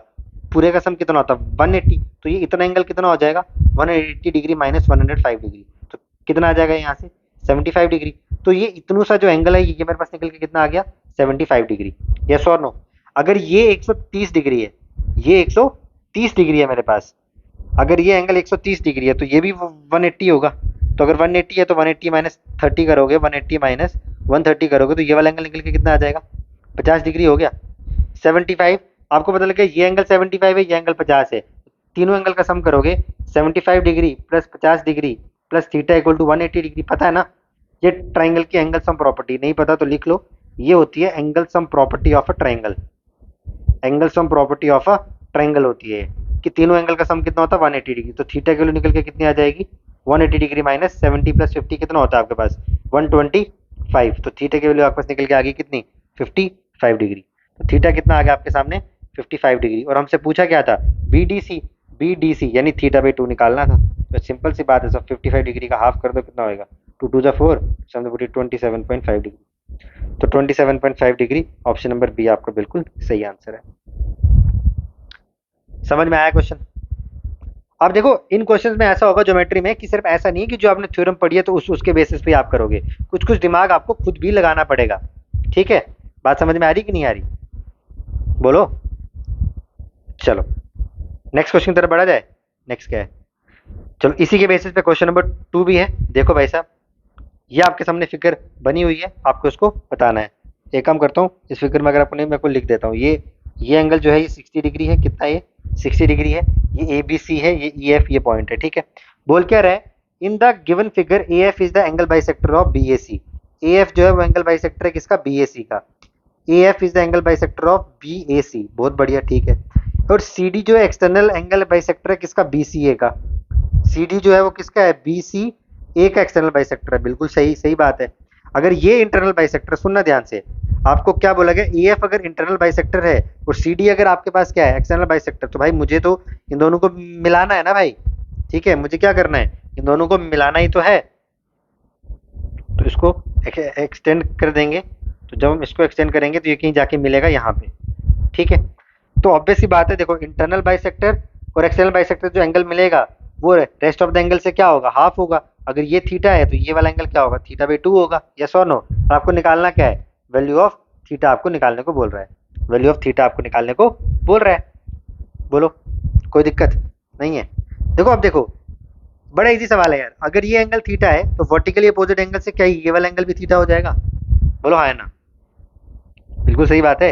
पूरे का सम कितना होता है? 180। तो ये इतना एंगल कितना हो जाएगा? 180 डिग्री माइनस 105 डिग्री। तो कितना आ जाएगा यहाँ से? 75 डिग्री। तो ये इतना सा जो एंगल है ये मेरे पास निकल के कितना आ गया? 75 डिग्री। यस और नो? अगर ये 130 डिग्री है, ये 130 डिग्री है मेरे पास, अगर ये एंगल 130 डिग्री है तो ये भी 180 होगा। तो अगर 180 है तो 180 माइनस 30 करोगे, 180 माइनस 130 करोगे तो ये वाला एंगल निकल के कितना आ जाएगा? 50 डिग्री हो गया। 75 आपको पता लगा ये एंगल 75 है, ये एंगल 50 है। तीनों एंगल का सम करोगे 75 degree plus 50 degree plus theta equal to 180 degree. पता है ना? ये ट्राइंगल की एंगल सम प्रॉपर्टी। नहीं पता तो लिख लो, ये होती है angle sum property of a triangle. Angle sum property of a triangle होती है कि तीनों एंगल का सम कितना होता है? 180 डिग्री। तो थीटा की वैल्यू निकल के कितनी आ जाएगी? 180 डिग्री माइनस 70 प्लस 50 कितना होता है आपके पास? 125। तो थीटा की वैल्यू आपके पास निकल के आ गई कितनी? 55 डिग्री। तो थीटा कितना आ गया आपके सामने? 55 डिग्री। और हमसे पूछा क्या था? BDC यानी थीटा बाई 2 निकालना था। तो सिंपल सी बात है, सब 55 डिग्री का हाफ कर दो, कितना होगा? 2 2 4, 27.5 डिग्री। तो 27.5 डिग्री, ऑप्शन नंबर बी आपका बिल्कुल सही आंसर है। समझ में आया क्वेश्चन? अब देखो इन क्वेश्चंस में ऐसा होगा ज्योमेट्री में कि सिर्फ ऐसा नहीं कि जो आपने थ्योरम पढ़ी है तो उसके बेसिस पे आप करोगे, कुछ कुछ दिमाग आपको खुद भी लगाना पड़ेगा। ठीक है, बात समझ में आ रही कि नहीं आ रही? बोलो। चलो नेक्स्ट क्वेश्चन की तरफ बढ़ा जाए। नेक्स्ट क्या है? चलो इसी के बेसिस पे क्वेश्चन नंबर 2 भी है। देखो भाई साहब, ये आपके सामने फिगर बनी हुई है, आपको इसको बताना है। एक काम करता हूँ, इस फिगर में अगर आपको नहीं, मैं को लिख देता हूँ। ये एंगल जो है ये 60 डिग्री है। कितना? ये 60 डिग्री है। ये ABC है, ये EF ये पॉइंट है। ठीक है, बोल क्या रहा है in the given figure A F is the angle bisector of B A C. A F जो है वो एंगल बाइसेक्टर है किसका, बी ए सी का। A F is the angle bisector of B A C, बहुत बढ़िया, ठीक है। और सी डी जो है एक्सटर्नल एंगल बाइसेक्टर है किसका, बी सी ए का। सी डी जो है वो किसका है, बी सी ए का एक्सटर्नल बाइसेक्टर है, बिल्कुल सही सही बात है। अगर ये इंटरनल बाइसेक्टर, सुनना ध्यान से, आपको क्या बोला गया, ए एफ अगर इंटरनल बाइसेक्टर है और सी डी अगर आपके पास क्या है, एक्सटर्नल बाइसेक्टर, तो भाई मुझे तो इन दोनों को मिलाना है ना भाई, ठीक है, मुझे क्या करना है, इन दोनों को मिलाना ही तो है। तो इसको एक्सटेंड कर देंगे, तो जब हम इसको एक्सटेंड करेंगे तो ये कहीं जाके मिलेगा यहाँ पे, ठीक है। तो ऑब्वियस सी बात है, देखो इंटरनल बाइसेक्टर और एक्सटर्नल बाइसेक्टर जो एंगल मिलेगा वो रेस्ट ऑफ द एंगल से क्या होगा, हाफ होगा। अगर ये थीटा है तो ये वाला एंगल क्या होगा, थीटा बाई 2 होगा, यस और नो। और आपको निकालना क्या है, वैल्यू ऑफ थीटा आपको निकालने को बोल रहा है, वैल्यू ऑफ थीटा आपको निकालने को बोल रहा है। बोलो, कोई दिक्कत नहीं है। देखो अब देखो, बड़ा इजी सवाल है यार, अगर ये एंगल थीटा है तो वर्टिकली अपोजिट एंगल से क्या ये वाला एंगल भी थीटा हो जाएगा, बोलो हाँ है ना, बिल्कुल सही बात है।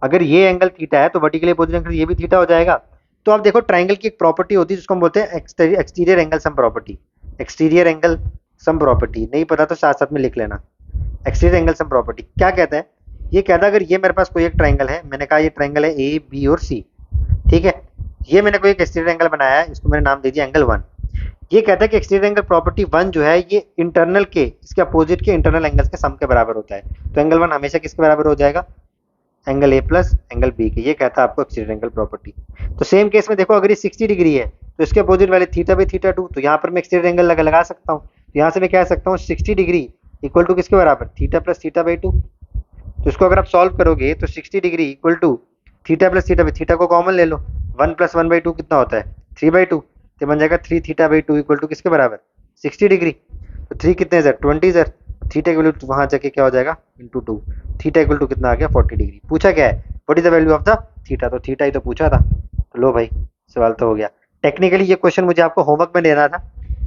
अगर ये एंगल थीटा है तो वर्टिकली अपोजिट एंगल ये भी थीटा हो जाएगा। तो आप देखो ट्राइंगल की एक प्रॉपर्टी होती है जिसको हम बोलते हैं exterior angle sum property. Exterior angle sum property नहीं पता तो साथ साथ में लिख लेना। एक्सटीरियर एंगल सम प्रॉपर्टी क्या कहता है, ये कहता है अगर ये मेरे पास कोई एक ट्राइंगल है, मैंने कहा ये ट्राइंगल है ए बी और सी, ठीक है, ये मैंने कोई एक एक्सटीरियर एंगल बनाया है, इसको मैंने नाम दे दिया एंगल 1। ये कहता है कि एक्सटीरियर एंगल प्रॉपर्टी 1 जो है ये इंटरनल के, इसके अपोजिट के इंटरनल एंगल्स के सम के बराबर होता है। तो एंगल 1 हमेशा किसके बराबर हो जाएगा, angle A plus angle B के, ये कहता है आपको एक्सटीरियर एंगल प्रॉपर्टी। तो सेम केस में देखो, अगर ये 60 डिग्री है तो इसके अपोजिट वाले थीटा बाई थीटा 2, तो यहाँ पर मैं एक्सटीरियर एंगल लगा सकता हूँ। तो यहाँ से मैं कह सकता हूँ 60 डिग्री इक्वल टू किसके बराबर, थीटा प्लस थीटा बाई 2। तो इसको अगर आप सॉल्व करोगे तो 60 degree equal to theta plus theta by, theta को कॉमन ले लो, 1 प्लस 1 बाई 2 कितना होता है, 3 बाई 2, तो बन जाएगा 3 थीटा बाई 2 इक्वल टू किसके बराबर, 60 डिग्री। तो 3 कितने sir, 20 sir, theta equal to वहां जाके क्या हो जाएगा, इंटू 2, थीटा इक्वल टू कितना आ गया, 40 डिग्री। पूछा क्या है, what is the value of the theta, तो थीटा ही तो पूछा था। तो लो भाई, सवाल तो हो गया। टेक्निकली ये क्वेश्चन मुझे आपको होमवर्क में देना था,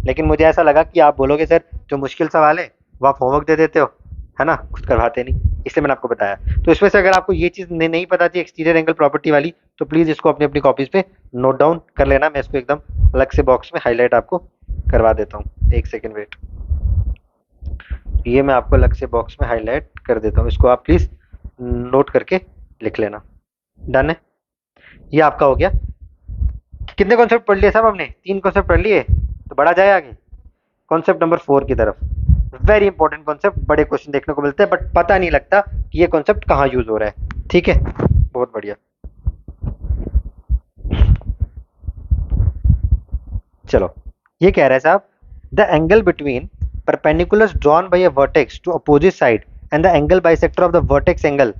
लेकिन मुझे ऐसा लगा कि आप बोलोगे सर जो मुश्किल सवाल है वो आप होमवर्क दे देते हो, है ना, खुद करवाते नहीं, इसलिए मैंने आपको बताया। तो इसमें से अगर आपको ये चीज़ नहीं पता थी एक्सटीरियर एंगल प्रॉपर्टी वाली, तो प्लीज़ इसको अपनी अपनी कॉपीज पे नोट डाउन कर लेना। मैं इसको एकदम अलग से बॉक्स में हाईलाइट आपको करवा देता हूँ, एक सेकेंड वेट, ये मैं आपको अलग से बॉक्स में हाईलाइट कर देता हूँ, इसको आप प्लीज़ नोट करके लिख लेना। डन है, ये आपका हो गया। कितने कॉन्सेप्ट पढ़ लिए साहब हमने, 3 कॉन्सेप्ट पढ़ लिए, तो बढ़ा जाए आगे कॉन्सेप्ट नंबर 4 की तरफ। वेरी इंपॉर्टेंट कॉन्सेप्ट, बड़े क्वेश्चन देखने को मिलते हैं बट पता नहीं लगता कि ये कॉन्सेप्ट कहाँ यूज हो रहा है, ठीक है, बहुत बढ़िया। चलो, ये कह रहा है साहब, the angle between perpendiculars drawn by a vertex to opposite side and the angle bisector of the vertex angle,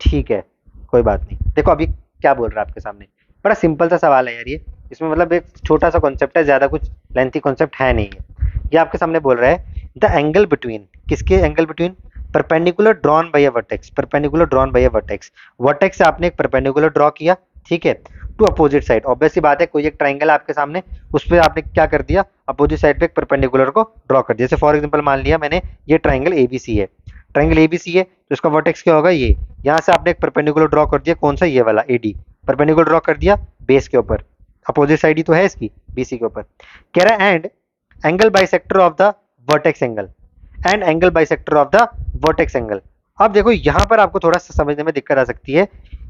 ठीक है, कोई बात नहीं। देखो अभी क्या बोल रहा है आपके सामने, बड़ा सिंपल सा सवाल है यार ये, इसमें मतलब एक छोटा सा कॉन्सेप्ट है, ज्यादा कुछ लेंथी कॉन्सेप्ट है नहीं है। ये आपके सामने बोल रहा है द एंगल बिटवीन, किसके angle between, perpendicular drawn by a vertex, perpendicular drawn by a vertex, vertex से आपने एक परपेंडिकुलर ड्रॉ किया, ठीक है, टू अपोजिट साइड। ऑब्वियस सी बात है, कोई एक ट्राइंगल आपके सामने, उस पर आपने क्या कर दिया, अपोजिट साइड पे एक परपेंडिकुलर को ड्रॉ कर दिया। जैसे फॉर एग्जांपल मान लिया मैंने ये ट्राइंगल एबीसी है, ट्राइंगल एबीसी है तो इसका वर्टेक्स क्या होगा, ये, यहाँ से आपने एक परपेंडिकुलर ड्रॉ कर दिया, कौन सा, ये वाला एडी, परपेंडिकुलर ड्रॉ कर दिया बेस के ऊपर, अपोजिट साइड ही तो है इसकी, बीसी के ऊपर। कह रहा है and angle bisector of the vertex angle, and angle bisector of the vertex angle. अब देखो यहाँ पर आपको थोड़ा सा समझने में दिक्कत आ सकती है।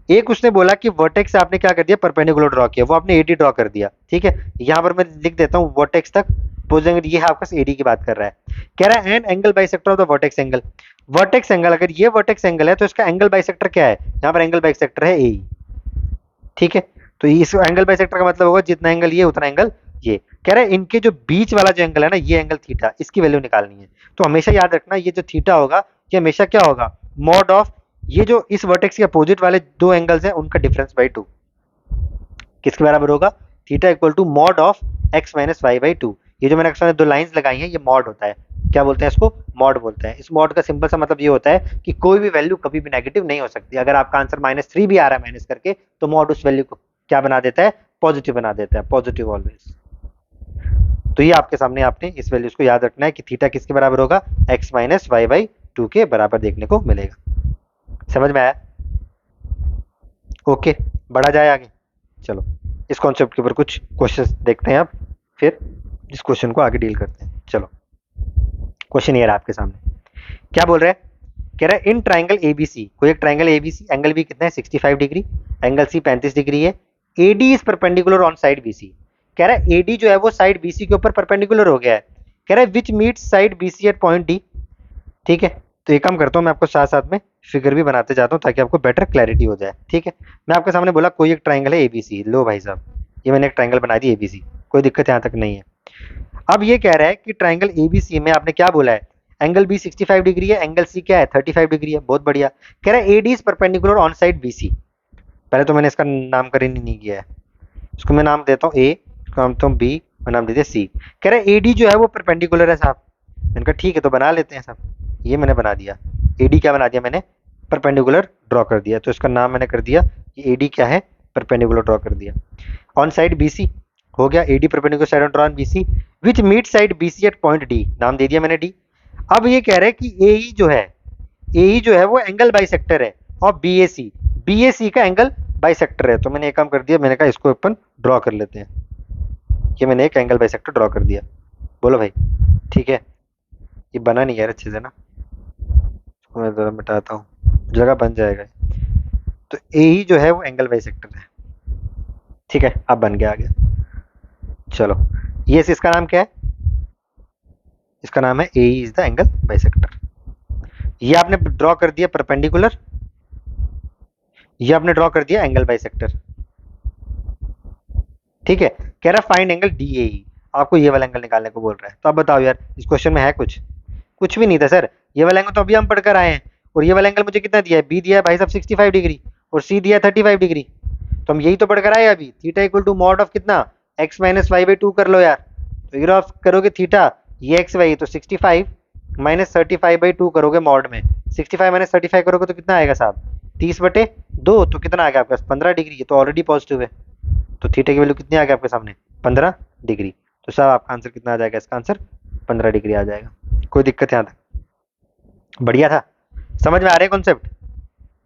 एक उसने बोला कि वर्टेक्स से आपने क्या कर दिया, परपेंडिकुलर ड्रॉ किया, वो आपने एडी ड्रॉ कर दिया, ठीक है, यहाँ पर मैं लिख देता हूँ वर्टेक्स तक पोजिंग, ये है आपका एडी की बात कर रहा है। कह रहा है and angle bisector of the vertex angle, vertex angle, अगर ये वर्टेक्स एंगल है तो इसका एंगल बाइसेक्टर क्या है, यहाँ पर एंगल बाइसेक्टर है ए, ठीक है। तो इस एंगल बाइसेक्टर का मतलब होगा जितना एंगल ये उतना एंगल ये। कह रहा है इनके जो बीच वाला जो एंगल है ना, ये एंगल थीटा, इसकी वैल्यू निकालनी है। तो हमेशा याद रखना ये जो थीटा होगा ये हमेशा क्या होगा, मॉड ऑफ ये जो इस वर्टेक्स के अपोजिट वाले दो एंगल्स हैं उनका डिफरेंस बाई 2, किसके बराबर होगा, theta equal to mod of x minus Y by 2। ये जो मैंने एक्स दो लाइंस लगाई हैं ये मॉड होता है, क्या बोलते हैं इसको, मॉड बोलते हैं। इस मॉड का सिंपल सा मतलब ये होता है कि कोई भी वैल्यू कभी भी नेगेटिव नहीं हो सकती। अगर आपका आंसर -3 भी आ रहा है माइनस करके, तो मॉड उस वैल्यू को क्या बना देता है, पॉजिटिव बना देता है, पॉजिटिव ऑलवेज। तो ये आपके सामने आपने इस वैल्यूज को याद रखना है कि थीटा किसके बराबर होगा, एक्स माइनस वाई बाई 2 के बराबर देखने को मिलेगा। समझ में आया, ओके, बढ़ा जाए आगे। चलो इस कॉन्सेप्ट के ऊपर कुछ क्वेश्चंस देखते हैं अब फिर। इस क्वेश्चन को आगे डील करते हैं। चलो क्वेश्चन ये रहा आपके सामने, क्या बोल रहा है, कह रहा है इन ट्राइंगल एबीसी, कोई एक ट्राइंगल एबीसी, एंगल बी कितना है 65 डिग्री, एंगल सी 35 डिग्री है, AD is perpendicular on side BC. कह रहा है एडी जो है वो साइड बीसी के ऊपर परपेंडिकुलर हो गया है। कह रहा है which meets side BC at point D. ठीक है, तो एक काम करता हूँ, मैं आपको साथ साथ में फिगर भी बनाते जाता हूँ ताकि आपको बेटर क्लैरिटी हो जाए। ठीक है, मैं आपके सामने बोला कोई एक ट्राइंगल है एबीसी, लो भाई साहब ये मैंने एक ट्राइंगल बना दी एबीसी, कोई दिक्कत यहाँ तक नहीं है। अब ये कह रहा है कि ट्राइंगल एबीसी में आपने क्या बोला है, एंगल बी 65 डिग्री है, एंगल सी क्या है 35 डिग्री है, बहुत बढ़िया। कह रहा है AD is perpendicular on side BC. पहले तो मैंने इसका नामकरण ही नहीं किया है, इसको मैं नाम देता हूँ ए, इसको नाम देता हूँ बी, मैं नाम देते सी। कह रहा है एडी जो है वो परपेंडिकुलर है साहब। मैंने कहा ठीक है तो बना लेते हैं साहब, ये मैंने बना दिया, एडी क्या बना दिया मैंने, परपेंडिकुलर ड्रॉ कर दिया, तो इसका नाम मैंने कर दिया ये एडी क्या है, परपेंडिकुलर ड्रॉ कर दिया। ऑन साइड बीसी हो गया, AD perpendicular side on draw on BC, which meet side BC at point D, नाम दे दिया मैंने डी। अब ये कह रहे हैं कि एई जो है वो एंगल बाइसेक्टर है, और बीएसी का एंगल बाइसेक्टर है। तो मैंने एक काम कर दिया, मैंने कहा इसको अपन ड्रॉ कर लेते हैं, ये मैंने एक एंगल बाइसेक्टर ड्रॉ कर दिया। बोलो भाई ठीक है, ये बना नहीं यार अच्छे से ना, इसको मैं जरा मिटाता हूँ, जगह बन जाएगा। तो एई जो है वो एंगल बाइसेक्टर है। ठीक है, अब बन गया आगे। चलो ये इसका नाम क्या है, इसका नाम है एई इज द एंगल बाइसेक्टर। ये आपने ड्रॉ कर दिया परपेंडिकुलर, ये आपने ड्रॉ कर दिया एंगल बाइसेक्टर। ठीक है, कह रहा फाइंड एंगल डीएई, आपको ये वाला एंगल निकालने को बोल रहा है। तो अब बताओ यार इस क्वेश्चन में है कुछ, कुछ भी नहीं था सर। ये वाला एंगल तो अभी हम पढ़कर आए हैं, और ये वाला एंगल मुझे कितना दिया है, बी दिया है भाई साहब 65 डिग्री, और सी दिया है 35 डिग्री। तो हम यही तो पढ़कर आए अभी, theta equal to mod of कितना, X minus Y by two कर लो यार। तो ये आप करोगे थीटा, ये एक्स वाई, तो 65 माइनस 35/2 करोगे मॉड में, 65 माइनस 35 करोगे तो कितना आएगा साहब, 30/2, तो कितना आ गया आपके पास 15 डिग्री, ये तो ऑलरेडी पॉजिटिव है। तो थीटा की वैल्यू कितनी आ गई आपके सामने, 15 डिग्री। तो साहब आपका आंसर कितना आ जाएगा, इसका आंसर 15 डिग्री आ जाएगा। कोई दिक्कत यहाँ तक, बढ़िया था, समझ में आ रहे हैं कॉन्सेप्ट,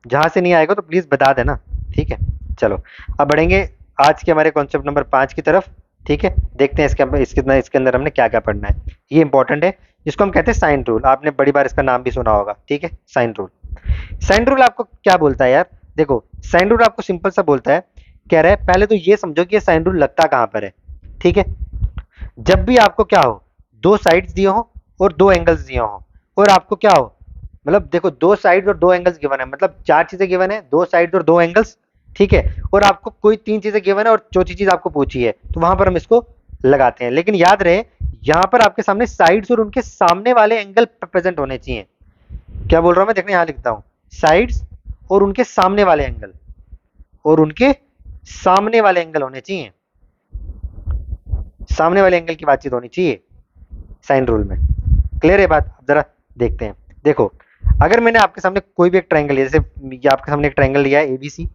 जहां से नहीं आएगा तो प्लीज बता देना। ठीक है, चलो अब बढ़ेंगे आज के हमारे कॉन्सेप्ट नंबर 5 की तरफ। ठीक है, देखते हैं इसके अंदर हमने क्या क्या पढ़ना है। ये इंपॉर्टेंट है, जिसको हम कहते हैं साइन रूल, आपने बड़ी बार इसका नाम भी सुना होगा। ठीक है, साइन रूल। साइन रूल आपको क्या बोलता है यार, देखो साइन रूल आपको सिंपल सा बोलता है, कह रहा है पहले तो ये समझो कि ये साइन रूल लगता कहाँ पर है। ठीक है, जब भी आपको क्या हो, दो साइड्स दिए हो और दो एंगल्स दिए हो, और आपको क्या हो, मतलब देखो दो साइड्स और दो एंगल्स गिवन है, मतलब चार चीजें गिवन है, दो साइड्स और दो एंगल्स। ठीक है, और आपको कोई तीन चीजें गिवन है और चौथी चीज आपको पूछी है, तो वहां पर हम इसको लगाते हैं। लेकिन याद रहे यहां पर आपके सामने साइड्स और उनके सामने वाले एंगल प्रेजेंट होने चाहिए। क्या बोल रहा हूं मैं, देखने यहां लिखता हूं, साइड्स और उनके सामने वाले एंगल, और उनके सामने वाले एंगल होने चाहिए, सामने वाले एंगल की बातचीत होनी चाहिए साइन रूल में। क्लियर है बात, जरा देखते हैं। देखो अगर मैंने आपके सामने कोई भी एक ट्राइंगल लिया, जैसे ये आपके सामने एक ट्राइंगल लिया है एबीसी।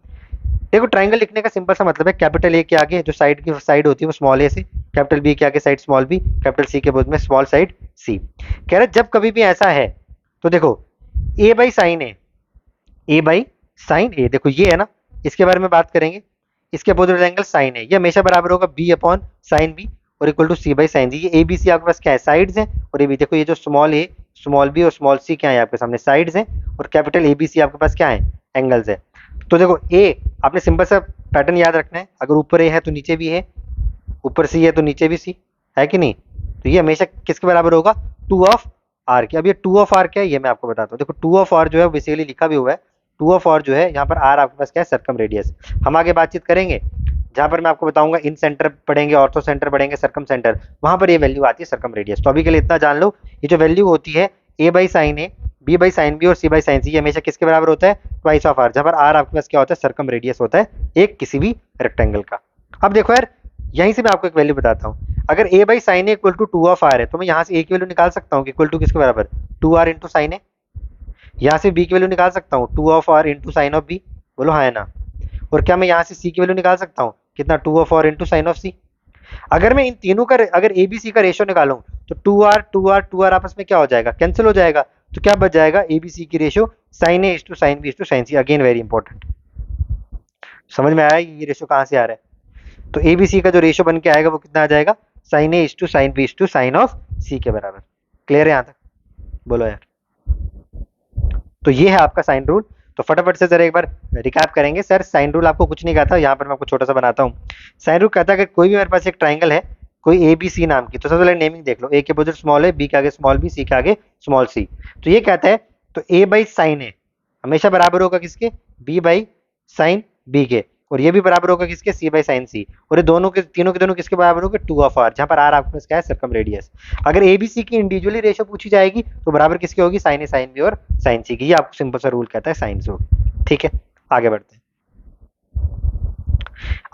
देखो ट्राइंगल लिखने का सिंपल सा मतलब है, कैपिटल ए के आगे जो साइड की साइड होती है वो स्मॉल ए से, कैपिटल बी के आगे side small B, capital C के बाद में स्मॉल साइड सी। कह रहे जब कभी भी ऐसा है तो देखो A by sine A, A by sine A, देखो ये है ना, इसके बारे में बात करेंगे। इसके अपोजिट एंगल साइन है, ये हमेशा बराबर होगा बी अपॉन साइन बी और equal to C by sine G. ये ए बी सी आपके पास क्या है, साइड्स हैं, और ये भी देखो ये जो स्मॉल ए स्मॉल बी और स्मॉल सी क्या है आपके सामने, साइड्स हैं, और कैपिटल ए बी सी आपके पास क्या है, एंगल्स है। तो देखो ए, आपने सिंपल सा पैटर्न याद रखना है, अगर ऊपर ए है तो नीचे भी है, ऊपर सी है तो नीचे भी सी है कि नहीं। तो ये हमेशा किसके बराबर होगा, टू ऑफ आर के। अब ये टू ऑफ आर क्या है ये मैं आपको बताता हूँ। देखो टू ऑफ आर जो है बेसिकली लिखा भी हुआ है, टू ऑफ आर जो है यहाँ पर आर आपके पास क्या है, सर्कम रेडियस। हम आगे बातचीत करेंगे जहां पर मैं आपको बताऊंगा इन सेंटर पढ़ेंगे, ऑर्थो सेंटर पढ़ेंगे, सर्कम सेंटर, वहां पर ये वैल्यू आती है सर्कम रेडियस। तो अभी के लिए इतना जान लो, ये जो वैल्यू होती है A by sine A, B by sine B और सी बाई साइन सी, ये हमेशा किसके बराबर होता है, ट्वाइस ऑफ आर, जहां पर आर आपके पास क्या होता है, सर्कम रेडियस होता है एक किसी भी रेक्टेंगल का। अब देखो यार यहीं से मैं आपको एक वैल्यू बताता हूँ, अगर A by sine A equal to two of R है तो मैं यहाँ से ए की वैल्यू निकाल सकता हूँ इक्वल टू किसके बराबर, two R into sine A. यहाँ से बी की वैल्यू निकाल सकता हूँ two of R into sine of B, बोलो हाँ है ना। और क्या मैं यहाँ से सी की वैल्यू निकाल सकता हूँ, कितना, two of R into sine of C. अगर मैं इन तीनों का अगर ए बी सी का रेशियो निकालूं तो टू आर आपस में क्या हो जाएगा, कैंसिल हो जाएगा। तो क्या बच जाएगा, ए बी सी की ratio sine A is to sine B is to sine C. Again very important, समझ में आया ये रेशियो कहाँ से आ रहा है। तो ए बी सी का जो रेशियो बन के आएगा वो कितना आ जाएगा, sine A is to sine B is to sine of C के बराबर। क्लियर है यहाँ तक? बोलो यार। तो ये है आपका साइन रूल। तो फटाफट से जरा एक बार रिकैप करेंगे। सर साइन रूल आपको कुछ नहीं कहता, यहाँ पर मैं आपको छोटा सा बनाता हूँ। साइन रूल कहता है कि कोई भी मेरे पास एक ट्राइंगल है, कोई ए बी सी नाम की, तो सबसे पहले नेमिंग देख लो। ए के अपोजिट स्मॉल है, बी के आगे स्मॉल बी, सी के आगे स्मॉल सी। तो ये कहता है तो ए बाई साइन ए हमेशा बराबर होगा किसके? बी बाई साइन बी के। और ये भी बराबर होगा किसके? सी बाई साइन सी। और ये दोनों के तीनों के दोनों किसके बराबर होंगे? 2 ऑफ आर, जहां पर आर आपके पास क्या है? Circum radius. अगर ए बी सी की इंडिविजुअली रेशियो पूछी जाएगी तो बराबर किसकी होगी? साइन ए साइन बी और साइन सी की। ये आपको सिंपल सा रूल कहता है साइन रूल। ठीक है, आगे बढ़ते हैं।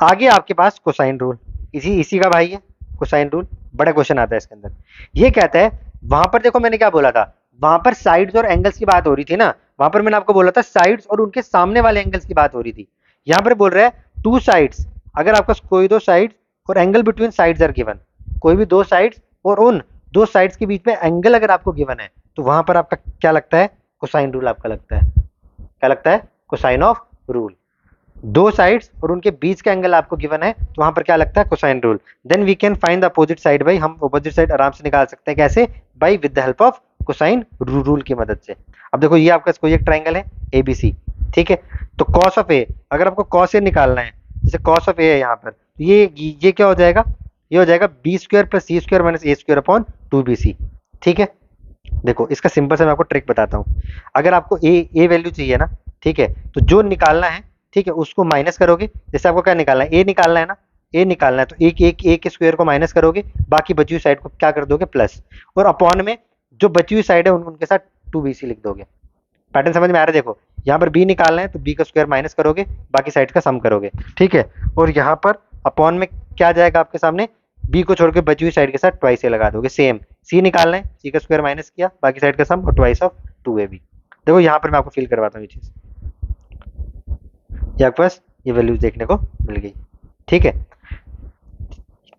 आगे आपके पास कोसाइन रूल, इसी का भाई है कोसाइन रूल। बड़ा क्वेश्चन आता है इसके अंदर। ये कहता है, वहां पर देखो मैंने क्या बोला था, वहां पर साइड्स और एंगल्स की बात हो रही थी ना, वहां पर मैंने आपको बोला था साइड्स और उनके सामने वाले एंगल्स की बात हो रही थी। यहां पर बोल रहा है टू साइड्स, अगर आपका कोई दो साइड्स और angle between sides are given, कोई भी दो साइड्स और उन दो साइड्स के बीच में एंगल अगर आपको गिवन है, तो वहां पर आपका क्या लगता है? कोसाइन रूल आपका लगता है। क्या लगता है? Cosine of rule. दो साइड्स और उनके बीच का एंगल आपको गिवन है, तो वहां पर क्या लगता है? Cosine rule. Then we can find the opposite side by, हम अपोजिट साइड आराम से निकाल सकते हैं। कैसे? By with the help of cosine rule की मदद से। अब देखो ये आपका कोई एक ट्राइंगल है ए बी सी, ठीक है। तो कॉस ऑफ ए, अगर आपको कॉस ए निकालना है, जैसे कॉस ऑफ ए है यहाँ पर, तो ये क्या हो जाएगा? ये हो जाएगा बी स्क्वायर प्लस सी स्क्वायर माइनस ए स्क्वायर अपॉन 2bc। ठीक है, देखो इसका सिंपल से मैं आपको ट्रिक बताता हूँ। अगर आपको ए वैल्यू चाहिए ना, ठीक है, तो जो निकालना है, ठीक है, उसको माइनस करोगे। जैसे आपको क्या निकालना है? ए निकालना है ना, ए निकालना है, तो एक एक ए के स्क्वायर को माइनस करोगे, बाकी बची हुई साइड को क्या कर दोगे? प्लस। और अपॉन में जो बची हुई साइड है उनके साथ 2bc लिख दोगे। पैटर्न समझ में आ रहा है? देखो यहाँ पर बी निकालना है तो बी का स्क्वायर माइनस करोगे, बाकी साइड का सम करोगे, ठीक है। और यहाँ पर अपॉन में क्या जाएगा आपके सामने? बी को छोड़ के बची हुई साइड के साथ ट्वाइस ए लगा दोगे। सेम सी निकालना है, सी का स्क्वायर माइनस किया, बाकी साइड का सम और ट्वाइस ऑफ 2ab। देखो यहाँ पर मैं आपको फील करवाता हूँ ये चीज, आपके पास ये वैल्यूज देखने को मिल गई, ठीक है।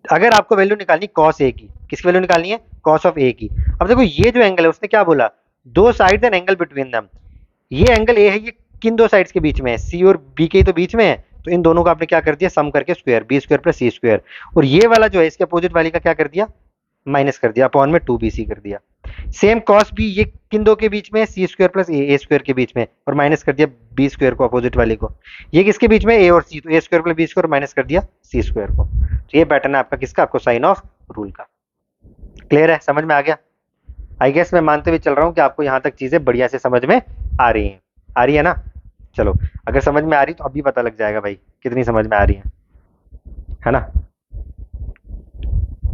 अगर आपको वैल्यू निकालनी कॉस ए की, किसकी वैल्यू निकालनी है? कॉस ऑफ ए की। अब देखो ये जो एंगल है उसने क्या बोला? दो sides and angle between them. ये एंगल ए है, ये किन दो साइड्स के बीच में है? सी और बी के तो बीच में है, तो इन दोनों का आपने क्या कर दिया? सम करके स्क्वायर, बी स्क्वायर प्लस सी स्क्वायर। और ये वाला जो है इसके अपोजिट वाली का क्या कर दिया? माइनस कर दिया, अपॉन में 2bc कर दिया। सेम कॉस बी, ये किन दो के बीच में? सी स्क्वायर प्लस ए स्क्वायर के बीच में, और माइनस कर दिया बी स्क्वायर को अपोजिट वाले को। ये किसके बीच में? ए और सी, तो A square plus B square minus कर दिया सी स्क्वायर को। तो ये पैटर्न है आपका किसका? आपको साइन ऑफ रूल का। क्लियर है? समझ में आ गया? आई गेस मैं मानते हुए चल रहा हूँ कि आपको यहाँ तक चीजें बढ़िया से समझ में आ रही हैं। आ रही है ना? चलो, अगर समझ में आ रही तो अभी पता लग जाएगा भाई कितनी समझ में आ रही है ना?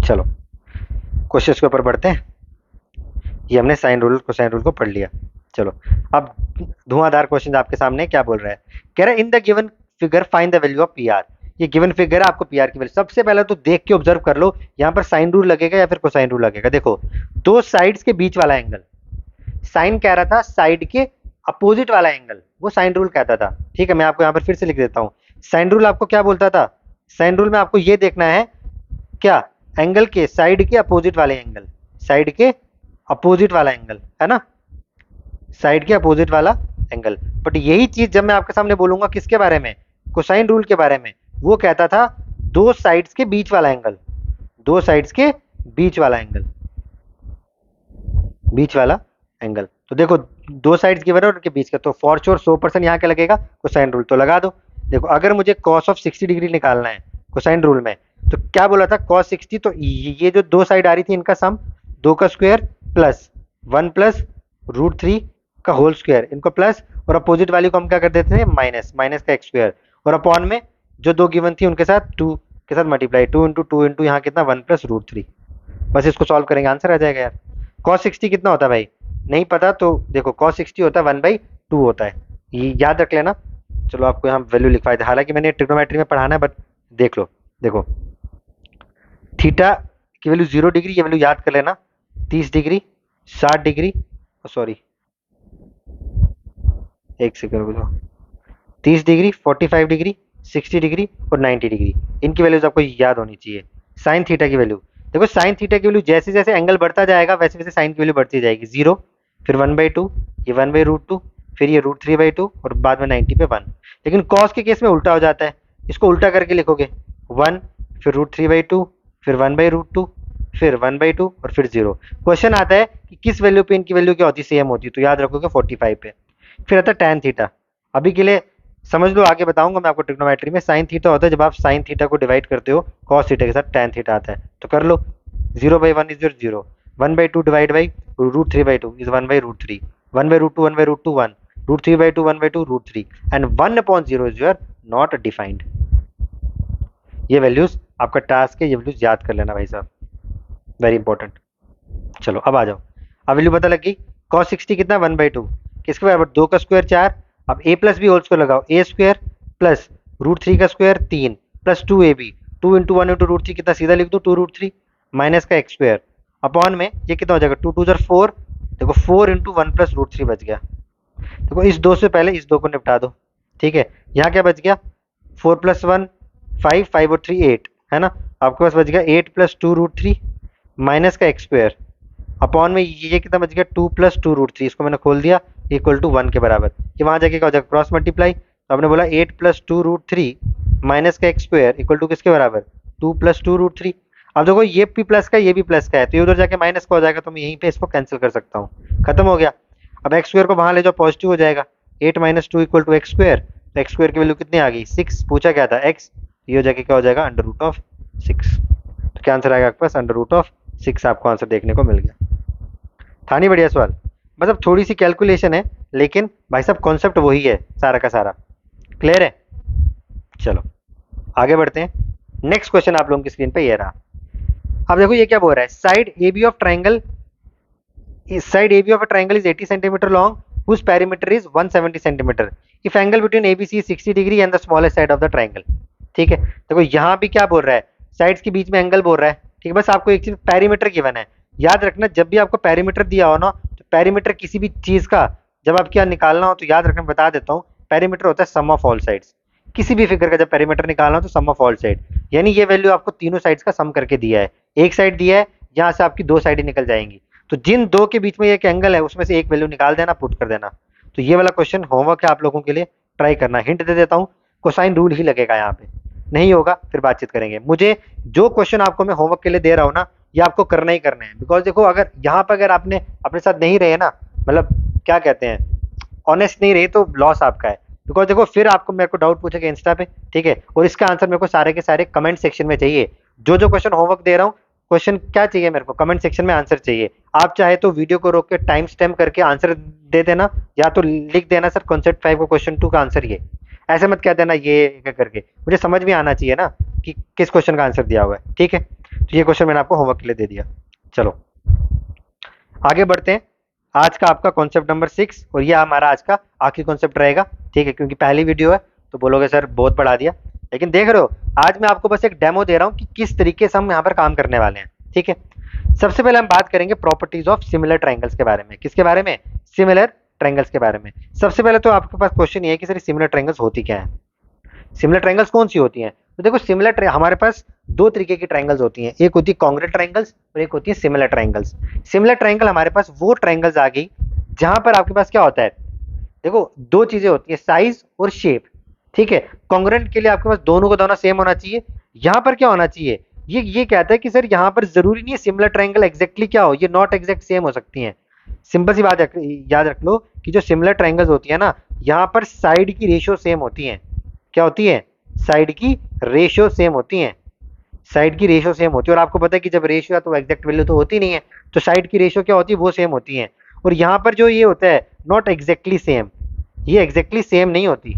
चलो क्वेश्चन के ऊपर बढ़ते हैं। ये हमने साइन रूल कोसाइन रूल को पढ़ लिया। चलो अब धुआंधार क्वेश्चन आपके सामने क्या बोल रहा है? कह रहा है in the given figure find the value of P R. ये गिवन फिगर है, आपको पी आर की वैल्यू सबसे पहले तो देख के ऑब्जर्व कर लो, यहाँ पर साइन रूल लगेगा या फिर कोसाइन रूल लगेगा। देखो दो साइड्स के बीच वाला एंगल, साइन कह रहा था साइड के अपोजिट वाला एंगल, वो साइन रूल कहता था। ठीक है, मैं आपको यहाँ पर फिर से लिख देता हूँ। साइन रूल आपको क्या बोलता था? साइन रूल में आपको ये देखना है क्या? एंगल के साइड के अपोजिट वाले एंगल, साइड के अपोजिट वाला एंगल है ना, साइड के अपोजिट वाला एंगल। बट यही चीज जब मैं आपके सामने बोलूंगा किसके बारे में? कोसाइन रूल के बारे में, वो कहता था दो साइड्स के बीच वाला एंगल, दो साइड्स के बीच वाला एंगल, बीच वाला एंगल। तो देखो दो साइड्स गिवन है और उनके बीच का, तो फॉर श्योर 100% यहाँ क्या लगेगा? Cosine rule. तो लगा दो। देखो अगर मुझे cos ऑफ 60 डिग्री निकालना है कोसाइन रूल में, तो क्या बोला था? cos 60, तो ये जो दो साइड आ रही थी इनका सम, 2 का स्क्वायर प्लस 1 प्लस √3 का होल स्क्वायर, इनको प्लस, और अपोजिट वाली को हम क्या कर देते थे? माइनस, माइनस का एक स्क्वायर, और अपॉन में जो दो गिवन थी उनके साथ 2 के साथ मल्टीप्लाई, 2 इंटू 2 इंटू यहाँ कितना? 1 प्लस √3। बस इसको सॉल्व करेंगे, आंसर आ जाएगा यार। cos 60 कितना होता है भाई? नहीं पता तो देखो cos 60 होता है 1/2 होता है, ये याद रख लेना। चलो आपको यहाँ वैल्यू लिखवा दे, हालांकि मैंने ट्रिग्नोमेट्री में पढ़ाना है, बट देख लो। देखो थीटा की वैल्यू 0 डिग्री, ये वैल्यू याद कर लेना। 30 डिग्री, 60 डिग्री, सॉरी एक सेकंड रुको, 30 डिग्री, 45 डिग्री, 60 डिग्री और 90 डिग्री, इनकी वैल्यूज आपको याद होनी चाहिए। साइन थीटा की वैल्यू, देखो साइन थीटा की वैल्यू जैसे जैसे एंगल बढ़ता जाएगा वैसे वैसे साइन की वैल्यू बढ़ती जाएगी। 0, फिर 1/2, ये 1/√2, फिर ये √3/2 और बाद में 90 पे 1। लेकिन कॉस के केस में उल्टा हो जाता है, इसको उल्टा करके लिखोगे 1, फिर √3/2, फिर 1/√2, फिर 1/2 और फिर 0। क्वेश्चन आता है कि किस वैल्यू पे इनकी वैल्यू क्या होती है, सेम होती है, तो याद रखोगे 45 पे। फिर आता है tan थीटा। अभी के लिए समझ लो, आगे बताऊंगा मैं आपको ट्रिग्नोमेट्री में। साइन थीटा होता है जब आप साइन थीटा को डिवाइड करते हो कॉस थीटा के साथ, tan थीटा आता है। तो कर लो, 0/1 is your 0, 1/2 divide by √3/2 is 1/√3, 1/√2 1/√2 1, √3/2 1/2 √3 and 1/0 is your not defined. ये वैल्यूज आपका टास्क है, ये वैल्यूज याद कर लेना भाई साहब, वेरी इंपॉर्टेंट। चलो अब आ जाओ, अब वैल्यू पता लगी। cos 60 कितना, 1/2, किसके बराबर, 2 का स्क्वायर 4। अब a plus b whole square लगाओ, a स्क्वायर प्लस √3 का square 3 plus 2ab, 2 into 1 into √3 कितना, सीधा लिख दो 2√3 माइनस का x स्क्वायर अपॉन में ये कितना हो जाएगा, 2 2 4, देखो 4 इंटू 1 प्लस √3 बच गया। देखो इस दो से पहले इस दो को निपटा दो, ठीक है। यहाँ क्या बच गया, 4 प्लस 1 5, 5 और 3 8, है ना। आपके पास बच गया 8 प्लस 2√3 माइनस का एक्स स्क्वायर अपॉन में ये कितना बच गया, 2 प्लस 2√3, इसको मैंने खोल दिया इक्वल टू 1 के बराबर। ये वहाँ जाके क्या हो जाएगा, क्रॉस मल्टीप्लाई। तो आपने बोला 8 प्लस 2√3 माइनस का एक्स स्क्वायर इक्वल टू किसके बराबर, 2 प्लस 2√3। अब देखो ये भी प्लस का ये भी प्लस का है, तो ये उधर जाके माइनस का हो जाएगा, तो मैं यहीं पे इसको कैंसिल कर सकता हूँ, खत्म हो गया। अब एक्स स्क्वायर को वहाँ ले जाओ, पॉजिटिव हो जाएगा, 8 minus 2 equal to x square. तो एक्स स्क्वायर की वैल्यू कितनी आ गई, 6, पूछा क्या था एक्स, ये हो जाके क्या हो जाएगा, √6। तो क्या आंसर आएगा आपके पास, √6 आपको आंसर देखने को मिल गया। था नहीं बढ़िया सवाल, मतलब थोड़ी सी कैलकुलेशन है, लेकिन भाई साहब कॉन्सेप्ट वही है सारा का सारा, क्लियर है। चलो आगे बढ़ते हैं। नेक्स्ट क्वेश्चन आप लोगों की स्क्रीन पे ये रहा। अब देखो ये क्या बोल रहा है, side A B of triangle, side AB of a triangle is 80 centimeter long whose perimeter is 170 centimeter if angle between ABC is 60 degree and the smallest side of the triangle। ठीक है, देखो यहाँ भी क्या बोल रहा है, साइड्स के बीच में एंगल बोल रहा है, ठीक है। बस आपको एक चीज पेरीमीटर गिवन है, याद रखना जब भी आपको पेरीमीटर दिया हो ना, तो पेरीमीटर किसी भी चीज का जब आप क्या निकालना हो, तो याद रखना, बता देता हूँ, पेरीमीटर होता है सम ऑफ ऑल साइड्स। किसी भी फिगर का जब पेरीमीटर निकालना हो तो सम ऑफ ऑल साइड, यानी ये वैल्यू आपको तीनों साइड्स का सम करके दिया है। एक साइड दिया है, यहाँ से आपकी दो साइडें निकल जाएंगी, तो जिन दो के बीच में एक एंगल है उसमें से एक वैल्यू निकाल देना, पुट कर देना। तो ये वाला क्वेश्चन होमवर्क है आप लोगों के लिए, ट्राई करना। हिंट दे देता हूँ, कोसाइन रूल ही लगेगा यहाँ पे, नहीं होगा फिर बातचीत करेंगे। मुझे जो क्वेश्चन आपको मैं होमवर्क के लिए दे रहा हूँ ना, ये आपको करना ही करना है, बिकॉज देखो अगर यहाँ पर अगर आपने अपने साथ नहीं रहे ना, मतलब क्या कहते हैं, ऑनेस्ट नहीं रहे, तो लॉस आपका है। बिकॉज देखो फिर आपको मेरे को डाउट पूछेगा इंस्टा पे, ठीक है, और इसका आंसर मेरे को सारे के सारे कमेंट सेक्शन में चाहिए। जो जो क्वेश्चन होमवर्क दे रहा हूँ, क्वेश्चन क्या चाहिए मेरे को, कमेंट सेक्शन में आंसर चाहिए। आप चाहे तो वीडियो को रोक के टाइम स्टैम्प करके आंसर दे देना, या तो लिख देना सर कॉन्सेप्ट 5 को क्वेश्चन 2 का आंसर ये, ऐसे मत कह देना ये करके, मुझे समझ में आना चाहिए ना कि किस क्वेश्चन का आंसर दिया हुआ है, ठीक है। तो ये क्वेश्चन मैंने आपको होमवर्क के लिए दे दिया। चलो आगे बढ़ते हैं। आज का आपका कॉन्सेप्ट नंबर 6, और ये हमारा आज का आखिरी कॉन्सेप्ट रहेगा, ठीक है, क्योंकि पहली वीडियो है तो बोलोगे सर बहुत पढ़ा दिया, लेकिन देख रहे हो आज मैं आपको बस एक डेमो दे रहा हूँ कि किस तरीके से हम यहाँ पर काम करने वाले हैं, ठीक है। सबसे पहले हम बात करेंगे प्रॉपर्टीज ऑफ सिमिलर ट्राइंगल्स के बारे में। किसके बारे में, सिमिलर ट्राइंगल्स के बारे में। सबसे पहले तो आपके पास क्वेश्चन ये है कि सर सिमिलर ट्राइंगल्स होती क्या है, सिमिलर ट्राइंगल्स कौन सी होती हैं। तो देखो सिमिलर हमारे पास दो तरीके की ट्राइंगल्स होती हैं, एक होती है कॉन्ग्रुएंट ट्राइंगल्स और एक होती है सिमिलर ट्राइंगल्स। सिमिलर ट्राइंगल हमारे पास वो ट्राइंगल्स आ गई जहां पर आपके पास क्या होता है, देखो दो चीजें होती है, साइज और शेप, ठीक है। कॉन्ग्रुएंट के लिए आपके पास दोनों को दोनों सेम होना चाहिए। यहाँ पर क्या होना चाहिए, ये कहता है कि सर यहाँ पर जरूरी नहीं है सिमिलर ट्राइंगल एग्जैक्टली क्या हो, ये नॉट एग्जैक्ट सेम हो सकती हैं। सिंपल सी बात याद रख लो कि जो सिमिलर ट्राइंगल्स होती है ना, यहाँ पर साइड की रेशियो सेम होती है। क्या होती है, साइड की रेशियो सेम होती है, साइड की रेशियो सेम होती है। और आपको पता है कि जब रेशियो है तो एग्जैक्ट वैल्यू तो होती नहीं है, तो साइड की रेशियो क्या होती है, वो सेम होती है। और यहाँ पर जो ये होता है नॉट एग्जैक्टली सेम, ये एग्जैक्टली सेम नहीं होती,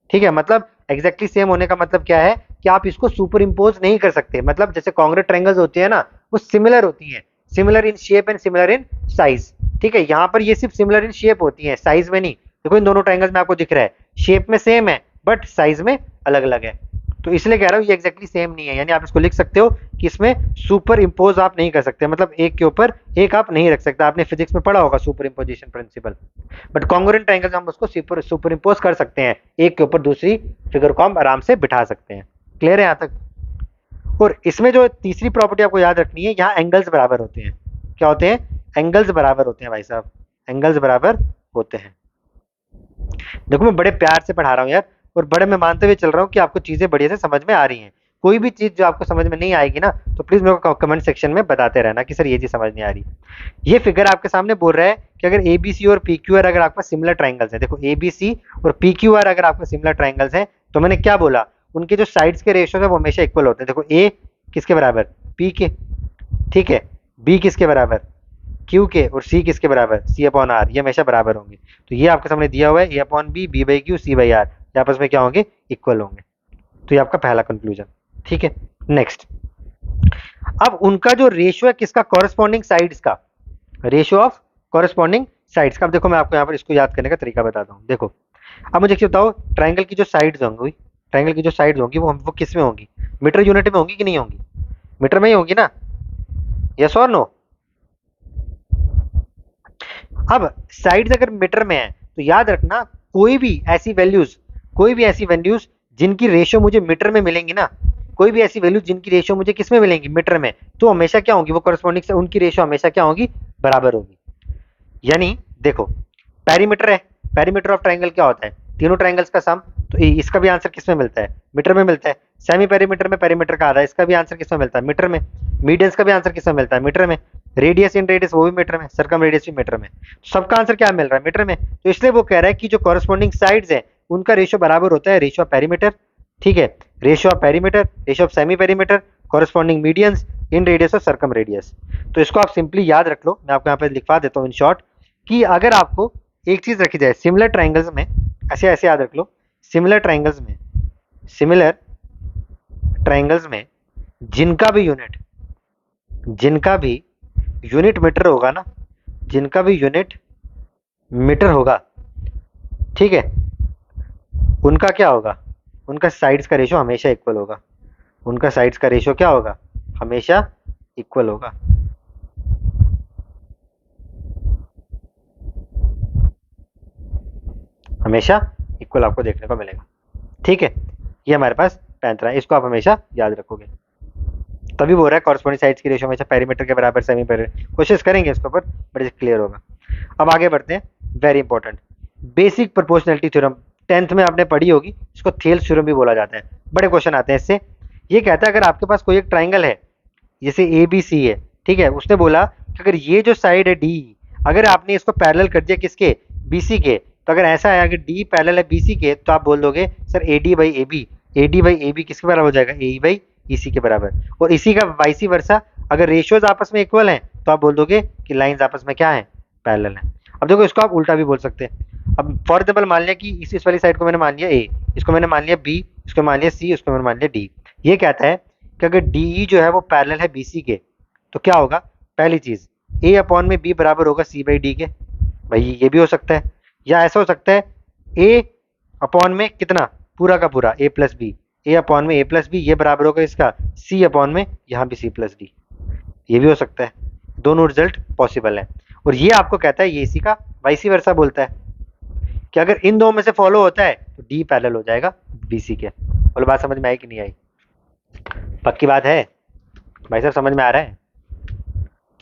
ठीक है। मतलब एग्जैक्टली सेम होने का मतलब क्या है कि आप इसको सुपर इम्पोज नहीं कर सकते। मतलब जैसे कॉन्ग्रुएंट ट्रायंगल्स होती है ना, वो सिमिलर होती है, similar in shape and similar in size, ठीक है। यहाँ पर ये सिर्फ सिमिलर इन शेप होती है, साइज में नहीं। देखो इन दोनों ट्रायंगल्स में आपको दिख रहा है शेप में सेम है बट साइज में अलग अलग है, तो इसलिए कह रहा हूँ ये एग्जैक्टली सेम नहीं है। यानी आप इसको लिख सकते हो कि इसमें सुपर इम्पोज आप नहीं कर सकते, मतलब एक के ऊपर एक आप नहीं रख सकते। आपने फिजिक्स में पढ़ा होगा superimposition principle. But congruent triangle हम उसको सुपर इम्पोज कर सकते हैं, एक के ऊपर दूसरी फिगर को हम आराम से बिठा सकते हैं। क्लियर है यहाँ तक। और इसमें जो तीसरी प्रॉपर्टी आपको याद रखनी है, यहाँ एंगल्स बराबर होते हैं। क्या होते हैं, एंगल्स बराबर होते हैं भाई साहब, एंगल्स बराबर होते हैं। देखो मैं बड़े प्यार से पढ़ा रहा हूँ यार, और बड़े मैं मानते हुए चल रहा हूँ कि आपको चीजें बढ़िया से समझ में आ रही हैं। कोई भी चीज़ जो आपको समझ में नहीं आएगी ना, तो प्लीज़ मेरे को कमेंट सेक्शन में बताते रहना कि सर ये चीज़ समझ नहीं आ रही। ये फिगर आपके सामने बोल रहा है कि अगर ए बी सी और पी क्यू आर अगर आपका सिमिलर ट्राइंगल्स हैं, देखो ए बी सी और पी क्यू आर अगर आपका सिमिलर ट्राइंगल्स हैं, तो मैंने क्या बोला, उनके जो साइड्स के रेशियो है वो हमेशा इक्वल होते हैं। देखो ए किसके बराबर, पी के, ठीक है, बी किसके बराबर, क्यू के, और सी किसके बराबर, सी अपॉन आर, ये हमेशा बराबर होंगे। तो ये आपके सामने दिया हुआ है, A upon B, B by Q, C by R, ये आपस में क्या होंगे, इक्वल होंगे। तो ये आपका पहला कंक्लूजन, ठीक है। नेक्स्ट, अब उनका जो रेशियो है किसका, कॉरेस्पॉन्डिंग साइड्स का, रेशियो ऑफ कॉरेस्पॉन्डिंग साइड्स का। अब देखो मैं आपको यहाँ पर इसको याद करने का तरीका बताता हूँ। देखो अब मुझे बताओ, ट्राइंगल की जो साइड्स होंगी, ट्राइंगल की जो साइड्स होंगी वो किस में होंगी, मीटर यूनिट में होंगी कि नहीं होंगी, मीटर में ही होंगी ना, यस और नो। अब साइड्स अगर मीटर में है तो याद रखना, कोई भी ऐसी वैल्यूज जिनकी रेशियो मुझे मीटर में मिलेंगी ना, कोई भी ऐसी वैल्यू जिनकी रेशियो मुझे किस में मिलेंगी, मीटर में, तो हमेशा क्या होंगी, वो कॉरेस्पॉन्डिंग से उनकी रेशियो हमेशा क्या होगी, बराबर होगी। यानी देखो, पेरीमीटर है, पेरीमीटर ऑफ ट्राइंगल क्या होता है, तीनों ट्राइंगल्स का सम। तो इसका भी आंसर किस में मिलता है, मीटर में मिलता है। सेमी पेरीमीटर में पेरीमीटर का आधा, इसका भी आंसर किस में मिलता है, मीटर में। मीडियंस का भी आंसर किस में मिलता है, मीटर में। रेडियस इन रेडियस वो भी मीटर में, सर्कम रेडियस भी मीटर में, सबका आंसर क्या मिल रहा है, मीटर में। तो इसलिए वो कह रहा है कि जो कॉरेस्पॉन्डिंग साइड्स है उनका रेशियो बराबर होता है रेशियो ऑफ पेरीमीटर, ठीक है, ratio of perimeter, ratio of semi perimeter, corresponding medians in radius और सर्कम रेडियस। तो इसको आप सिंपली याद रख लो, मैं आपको यहाँ पे लिखवा देता हूँ इन शॉर्ट, कि अगर आपको एक चीज रखी जाए सिमिलर ट्राइंगल्स में, ऐसे ऐसे याद रख लो, सिमिलर ट्राइंगल्स में, सिमिलर ट्राइंगल्स में जिनका भी यूनिट मीटर होगा ना, जिनका भी यूनिट मीटर होगा, ठीक है, उनका क्या होगा, उनका साइड्स का रेशियो हमेशा इक्वल होगा, उनका साइड्स का रेशियो क्या होगा, हमेशा इक्वल होगा। हमेशा इक्वल आपको देखने को मिलेगा, ठीक है। ये हमारे पास पैंतरा है, इसको आप हमेशा याद रखोगे। तभी बोल रहा है कॉरेस्पॉन्डिंग साइड्स की रेशियो हमेशा पेरीमीटर के बराबर, सेमी पेरीमीटर, कोशिश करेंगे इसके ऊपर, बट क्लियर होगा। अब आगे बढ़ते हैं, very important, basic proportionality theorem, 10th में आपने पढ़ी होगी, इसको थेल्स थ्योरम भी बोला जाता है, बड़े क्वेश्चन आते हैं इससे। ये कहता है अगर आपके पास कोई एक ट्राइंगल है, जैसे ए बी सी है, ठीक है, उसने बोला कि अगर ये जो साइड है डी, अगर आपने इसको पैरेलल कर दिया किसके, बी सी के, तो अगर ऐसा है अगर डी पैरेलल है बी सी के, तो आप बोल दोगे sir A D by A B किसके बराबर हो जाएगा, ए बाई ई सी के बराबर। और इसी का वाइसी वर्सा, अगर रेशियोज आपस में इक्वल हैं तो आप बोल दोगे कि लाइंस आपस में क्या है, पैरेलल है। अब देखो इसको आप उल्टा भी बोल सकते हैं। अब फॉर एग्जाम्पल मान लिया कि इस वाली साइड को मैंने मान लिया ए, इसको मैंने मान लिया बी, इसको मान लिया सी, इसको मैंने मान लिया डी। ये कहता है कि अगर डी जो है वो पैरेलल है बी सी के, तो क्या होगा, पहली चीज ए अपॉन में बी बराबर होगा सी बाई डी के, भाई ये भी हो सकता है। या ऐसा हो सकता है ए अपॉन में कितना, पूरा का पूरा ए प्लस बी, ए अपॉन में ए प्लस बी, ये बराबर होगा इसका सी अपॉन में यहाँ भी सी प्लस डी, ये भी हो सकता है। दोनों रिजल्ट पॉसिबल है। और ये आपको कहता है, ये इसी का वाइसी वर्सा बोलता है कि अगर इन दो में से फॉलो होता है तो डी पैरेलल हो जाएगा बीसी के। बोलो बात समझ में आई कि नहीं आई, पक्की बात है भाई साहब, समझ में आ रहा है।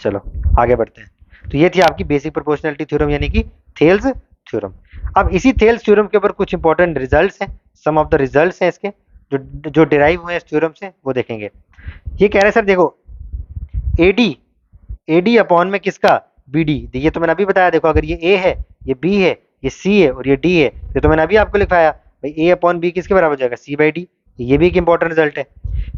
चलो आगे बढ़ते हैं। तो ये थी आपकी बेसिक प्रोपोर्शनैलिटी थ्योरम, यानी कि थेल्स थ्योरम। अब इसी थेल्स थ्योरम के ऊपर कुछ इंपॉर्टेंट रिजल्ट्स हैं, सम ऑफ द रिजल्ट्स हैं इसके जो डिराइव हुए हैं इस थ्योरम से, वो देखेंगे। ये कह रहे हैं सर देखो, एडी अपॉन में किसका, बी डी, ये तो मैंने अभी बताया। देखो अगर ये ए है, ये बी है, ये सी है और ये डी है, ये तो मैंने अभी आपको लिखाया भाई, ए अपॉन बी किसके बराबर हो जाएगा, सी बाई डी, ये भी एक इंपॉर्टेंट रिजल्ट है।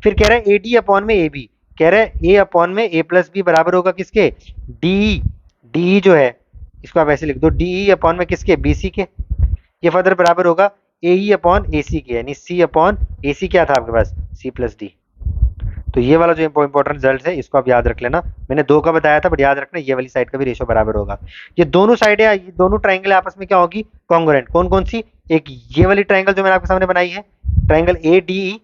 फिर कह रहा है ए डी अपॉन में ए बी, कह रहा है ए अपॉन में ए प्लस बी बराबर होगा किसके, डी, डी जो है इसको आप ऐसे लिख दो, डी अपॉन में किसके, बी सी के। ये फर्दर बराबर होगा ए ई अपॉन ए सी के, यानी सी अपॉन ए सी क्या था आपके पास, सी प्लस डी। तो ये वाला जो इंपॉर्टेंट रिजल्ट है इसको आप याद रख लेना। मैंने दो का बताया था, बट याद रखना ये वाली साइड का भी रेशियो बराबर होगा। ये दोनों साइड है, ये दोनों ट्राइंगल आपस में क्या होगी, कॉन्ग्रुएंट। कौन कौन सी, एक ये वाली ट्राइंगल जो मैंने आपके सामने बनाई है, triangle A D E,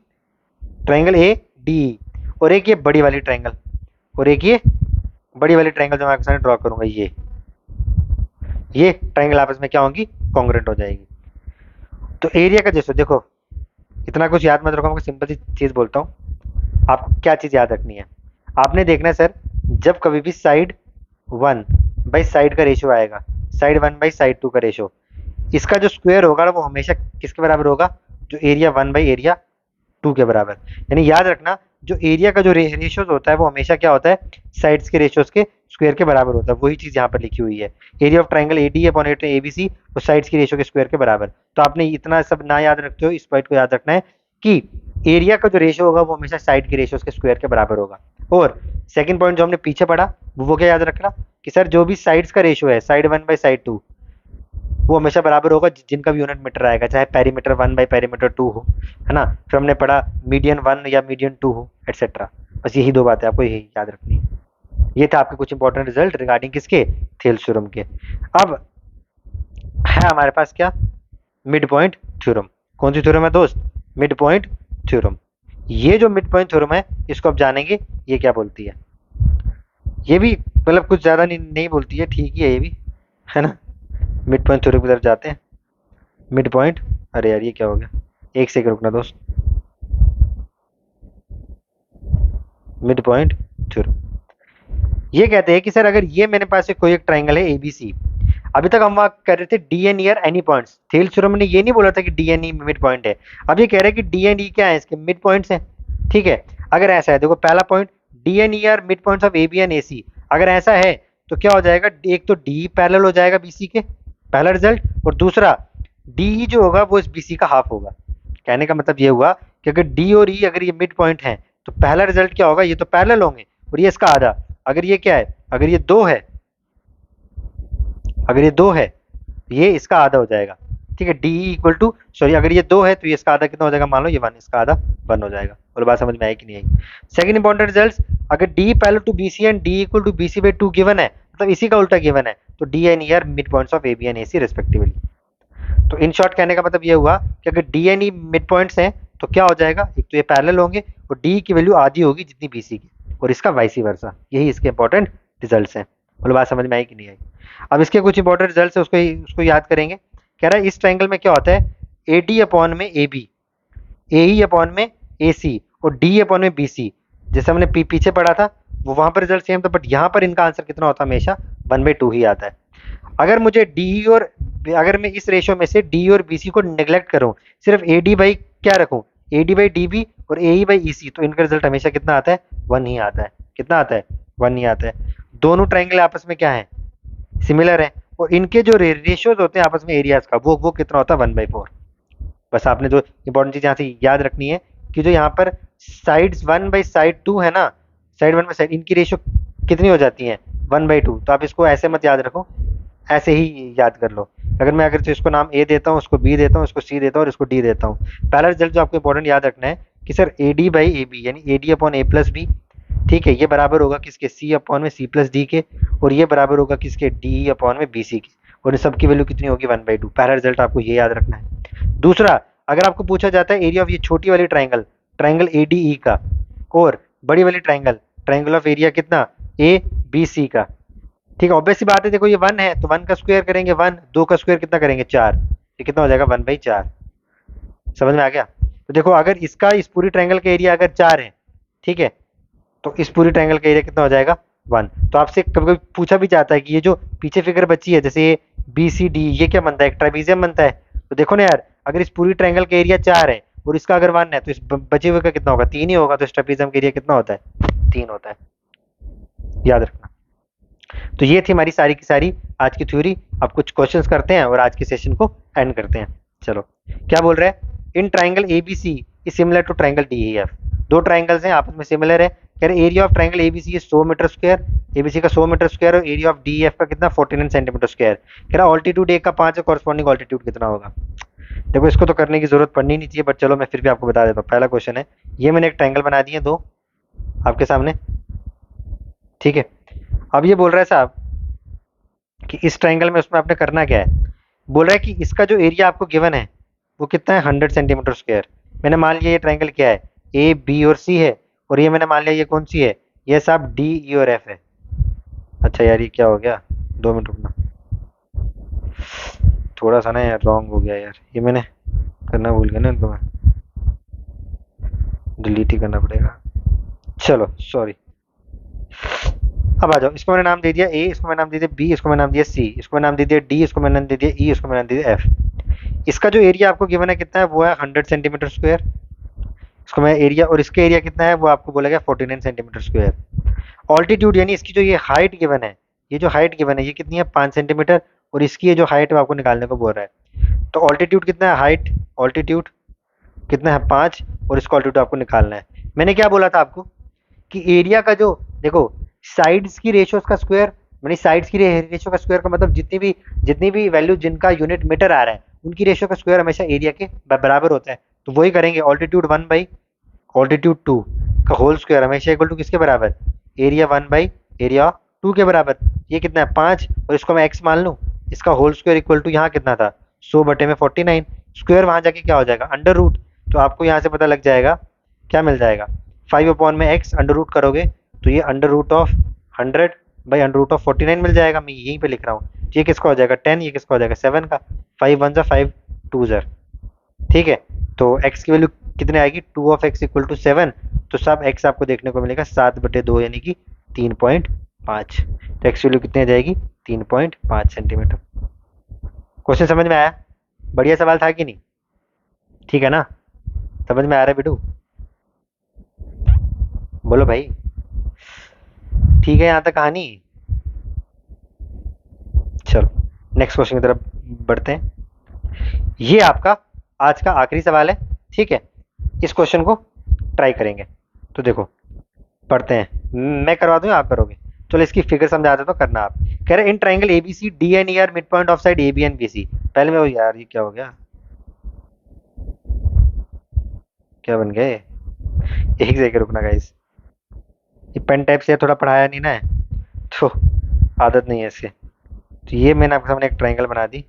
triangle A D E, और एक ये बड़ी वाली ट्राइंगल, और एक ये बड़ी वाली ट्राइंगल जो मैं आपके सामने ड्रॉ करूंगा, ये ट्राइंगल आपस में क्या होगी, कॉन्ग्रुएंट हो जाएगी। तो एरिया का जैसे देखो, इतना कुछ याद मत रखो, मैं सिंपल सी चीज बोलता हूँ, आपको क्या चीज याद रखनी है। आपने देखना है सर, जब कभी भी साइड 1 बाई साइड का रेशियो आएगा, साइड 1 बाई साइड 2 का रेशियो, इसका जो स्क्वायर होगा वो हमेशा किसके बराबर होगा, जो एरिया 1 बाई एरिया 2 के बराबर। यानी याद रखना जो एरिया का जो रेशियोज होता है वो हमेशा क्या होता है, साइड्स के रेशियोज के स्क्वायर के बराबर होता है। वही चीज यहाँ पर लिखी हुई है, area of triangle AD upon ABC और साइड्स की रेशियो के स्क्वायर के बराबर। तो आपने इतना सब ना याद रखते हो, इस पॉइंट को याद रखना है कि एरिया का जो रेशियो होगा वो हमेशा साइड के रेशियोज के स्क्वायर के बराबर होगा। और सेकंड पॉइंट जो हमने पीछे पढ़ा वो क्या याद रखना कि सर जो भी साइड्स का रेशियो है, साइड 1 बाई साइड 2, वो हमेशा बराबर होगा जिनका भी यूनिट मीटर आएगा, चाहे पेरीमीटर 1 बाई पेरीमीटर 2 हो, है ना। फिर हमने पढ़ा मीडियन 1 या मीडियन 2 हो, एटसेट्रा। बस यही दो बातें आपको यही याद रखनी है। ये था आपके कुछ इंपॉर्टेंट रिजल्ट रिगार्डिंग किसके, थेल्स थ्योरम के। अब है हमारे पास क्या, मिड पॉइंट थ्योरम। कौन सी थ्योरम है दोस्त, मिड पॉइंट थ्योरम। ये जो मिड पॉइंट थ्योरम है इसको आप जानेंगे ये क्या बोलती है। ये भी मतलब कुछ ज्यादा नहीं बोलती है, ठीक ही है ये भी, है ना। मिड पॉइंट थ्योरम की तरफ जाते हैं। मिड पॉइंट, अरे यार ये क्या हो गया, एक सेकंड रुकना दोस्त। मिड पॉइंट थ्योरम ये कहते हैं कि सर अगर ये मेरे पास कोई एक ट्राइंगल है एबीसी, अभी तक हम बात कर रहे थे D and E are any points, Thales theorem ने ये नहीं बोला था कि D N E mid point है। अब ये कह रहे हैं कि डी एन ई क्या है, इसके मिड पॉइंट्स हैं। ठीक है, अगर ऐसा है, देखो पहला point D N E are mid points of A B and A C, अगर ऐसा है तो क्या हो जाएगा, एक तो डी पैरेलल हो जाएगा बीसी के, पहला रिजल्ट, और दूसरा डी जो होगा वो इस बीसी का हाफ होगा। कहने का मतलब ये हुआ कि अगर डी और ई अगर ये मिड पॉइंट है तो पहला रिजल्ट क्या होगा, ये तो पैरेलल होंगे और ये इसका आधा। अगर ये क्या है, अगर ये दो है, अगर ये दो है ये इसका आधा हो जाएगा। ठीक है, डी इक्वल टू, सॉरी अगर ये दो है तो ये इसका आधा कितना हो जाएगा, मान लो ये 1, इसका आधा 1 हो जाएगा। और बात समझ में आई कि नहीं आई। सेकंड इंपॉर्टेंट रिजल्ट, अगर D parallel to BC and D equal to BC by 2 given है, मतलब इसी का उल्टा गिवन है, तो D and E are mid points of A B and A C respectively. तो इन शॉर्ट कहने का मतलब ये हुआ कि अगर D and E mid points हैं तो क्या हो जाएगा, एक तो ये पैरेलल होंगे और डी की वैल्यू आधी होगी जितनी बीसी की, और इसका वाइस वर्सा। यही इसके इंपॉर्टेंट रिजल्ट्स हैं। बोलो बात समझ में आई कि नहीं आई। अब इसके कुछ इंपॉर्टेंट रिजल्ट्स है, उसको याद करेंगे। कह रहा है इस ट्राइंगल में क्या होता है, ए डी अपॉन में A B, A E upon में ए सी और डी अपॉन में बी सी, जैसे हमने पीछे पढ़ा था वो वहां पर रिजल्ट सेम था, बट यहाँ पर इनका आंसर कितना होता है, हमेशा 1/2 ही आता है। अगर मुझे डी और अगर मैं इस रेशियो में से डी और बी सी को नेग्लेक्ट करूं, सिर्फ ए डी बाई क्या रखूं, A D by D B और ए ई बाई ई सी, तो इनका रिजल्ट हमेशा कितना आता है, 1 ही आता है। कितना आता है, 1 ही आता है। दोनों ट्राइंगल आपस में क्या है, सिमिलर है, और इनके जो रेशियोज होते हैं आपस में एरियाज का, वो कितना होता है, 1/4। बस आपने जो इंपॉर्टेंट चीज यहाँ से याद रखनी है कि जो यहाँ पर साइड्स 1 बाई साइड 2 है ना, साइड 1 बाई साइड, इनकी रेशियो कितनी हो जाती है, 1/2। तो आप इसको ऐसे मत याद रखो, ऐसे ही याद कर लो। अगर मैं अगर इसको नाम ए देता हूँ, उसको बी देता हूँ, इसको सी देता हूँ और इसको डी देता हूँ, पहला रिजल्ट जो आपको इंपॉर्टेंट याद रखना है कि sir A D by A B, यानी A D upon A plus B, ठीक है, ये बराबर होगा किसके, सी अपॉन में सी प्लस डी के, और ये बराबर होगा किसके, डी अपॉन में बी सी के, और इन सबकी वैल्यू कितनी होगी, 1/2। पहला रिजल्ट आपको ये याद रखना है। दूसरा, अगर आपको पूछा जाता है एरिया ऑफ ये छोटी वाली triangle, triangle A D E का, और बड़ी वाली ट्राइंगल, ट्राइंगल ऑफ एरिया कितना, ए बी सी का, ठीक है, ऑब्वियस सी बात है, देखो ये 1 है तो 1 का स्क्वायर करेंगे 1, 2 का स्क्वायर कितना करेंगे 4, ये कितना हो जाएगा 1/4। समझ में आ गया। तो देखो अगर इसका इस पूरी ट्राइंगल का एरिया अगर 4 है, ठीक है, तो इस पूरी ट्राइंगल का एरिया कितना हो जाएगा 1। तो आपसे कभी कभी पूछा भी जाता है कि ये जो पीछे फिगर बची है, जैसे ये बी सी डी, ये क्या बनता है, एक ट्राइबीजियम बनता है। तो देखो ना यार, अगर इस पूरी ट्राइंगल का एरिया 4 है और इसका अगर 1 है तो इस बचे हुए का कितना होगा, 3 ही होगा। तो इस ट्राइबीजियम का एरिया कितना होता है, 3 होता है, याद रखना। तो ये थी हमारी सारी की सारी आज की थ्योरी। अब कुछ क्वेश्चंस करते हैं और आज के सेशन को एंड करते हैं। चलो, क्या बोल रहे हैं, in triangle ABC is similar to triangle DEF. दो ट्राइंगल्स हैं आपस में सिमिलर है। कह रहे area of triangle ABC 100 metre square, ABC का 100 मीटर स्क्वायर, और एरिया ऑफ डीईएफ का कितना 49 सेंटीमीटर स्क्वायर। कह रहा ऑल्टीट्यूड ए का 5 है, कॉरस्पॉन्डिंग ऑल्टीट्यूड कितना होगा। देखो इसको तो करने की जरूरत पड़नी नहीं चाहिए, बट चलो मैं फिर भी आपको बता देता हूँ। पहला क्वेश्चन है, ये मैंने एक ट्राइंगल बना दिए दो आपके सामने, ठीक है। अब ये बोल रहा है साहब कि इस ट्राइंगल में उसमें आपने करना क्या है, बोल रहा है कि इसका जो एरिया आपको गिवन है वो कितना है, 100 सेंटीमीटर स्क्वायर। मैंने मान लिया ये ट्राइंगल क्या है, ए बी और सी है, और ये मैंने मान लिया ये कौन सी है, ये साहब डी ई और एफ है। अच्छा यार ये क्या हो गया, 2 मिनट रुकना, थोड़ा सा ना यार रॉन्ग हो गया यार, ये मैंने करना भूल गया ना, इनको मैं डिलीट ही करना पड़ेगा। चलो सॉरी, अब आ जाओ। इसको मैंने नाम दे दिया ए, इसको मैंने नाम दे दिया बी, इसको मैंने नाम दिया सी, इसको मैंने नाम दे दिया डी, इसको मैंने नाम दे दिया ई, इसको मैंने नाम दे दिया एफ। इसका जो एरिया आपको गिवन है कितना है, वो है 100 सेंटीमीटर स्क्वायर। इसको मैं एरिया, और इसके एरिया कितना है वो आपको बोला गया 49 सेंटीमीटर स्क्वायर। ऑल्टीट्यूड यानी इसकी जो ये हाइट गिवन है, ये जो हाइट गिवन है ये कितनी है 5 सेंटीमीटर, और इसकी ये जो हाइट है वो आपको निकालने को बोल रहा है। तो ऑल्टीट्यूड कितना है, हाइट ऑल्टीट्यूड कितना है 5, और इसका ऑल्टीट्यूड आपको निकालना है। मैंने क्या बोला था आपको कि एरिया का जो, देखो साइड्स की रेशियोज का स्क्वायर, मैंने साइड्स की रेशियो का स्क्वायर का मतलब जितनी भी वैल्यू जिनका यूनिट मीटर आ रहा है उनकी रेशियो का स्क्वायर हमेशा एरिया के बराबर होता है। तो वही करेंगे, ऑल्टीट्यूड 1 बाई ऑल्टीट्यूड 2 का होल स्क्वायर हमेशा इक्वल टू किसके बराबर, एरिया 1 बाई एरिया 2 के बराबर। ये कितना है 5, और इसको मैं x मान लूँ, इसका होल स्क्वायर इक्वल टू यहाँ कितना था 100 बटे में 49, स्क्वायर वहाँ जाके क्या हो जाएगा अंडर रूट। तो आपको यहाँ से पता लग जाएगा क्या मिल जाएगा, 5 अपॉन में x अंडर रूट करोगे तो ये under root of 100 by under root of 49 मिल जाएगा। मैं यहीं पे लिख रहा हूँ, ये किसका हो जाएगा 10, ये किसका हो जाएगा 7 का, 5 1 जा 5 2 जा, ठीक है। तो x की वैल्यू कितने आएगी, 2 ऑफ x इक्वल टू 7, तो सब x आपको देखने को मिलेगा 7 बटे 2 यानी कि 3.5। तो x वैल्यू कितनी आ जाएगी 3.5 सेंटीमीटर। क्वेश्चन समझ में आया, बढ़िया सवाल था कि नहीं, ठीक है ना, समझ में आ रहा है बिटू, बोलो भाई, ठीक है यहाँ तक कहानी। चलो नेक्स्ट क्वेश्चन की तरफ बढ़ते हैं। ये आपका आज का आखिरी सवाल है, ठीक है, इस क्वेश्चन को ट्राई करेंगे। तो देखो पढ़ते हैं, मैं करवा दूं या आप करोगे, चलो इसकी फिगर समझा देता हूं, करना आप। कह रहे in triangle ABC D and E are mid point of side A B and B C. पहले मैं, यार ये क्या हो गया, क्या बन गए, एक जगह रुकना गाइस, ये पेन टाइप से थोड़ा पढ़ाया नहीं ना है तो आदत नहीं है इससे। तो ये मैंने आपके सामने एक ट्राइंगल बना दी,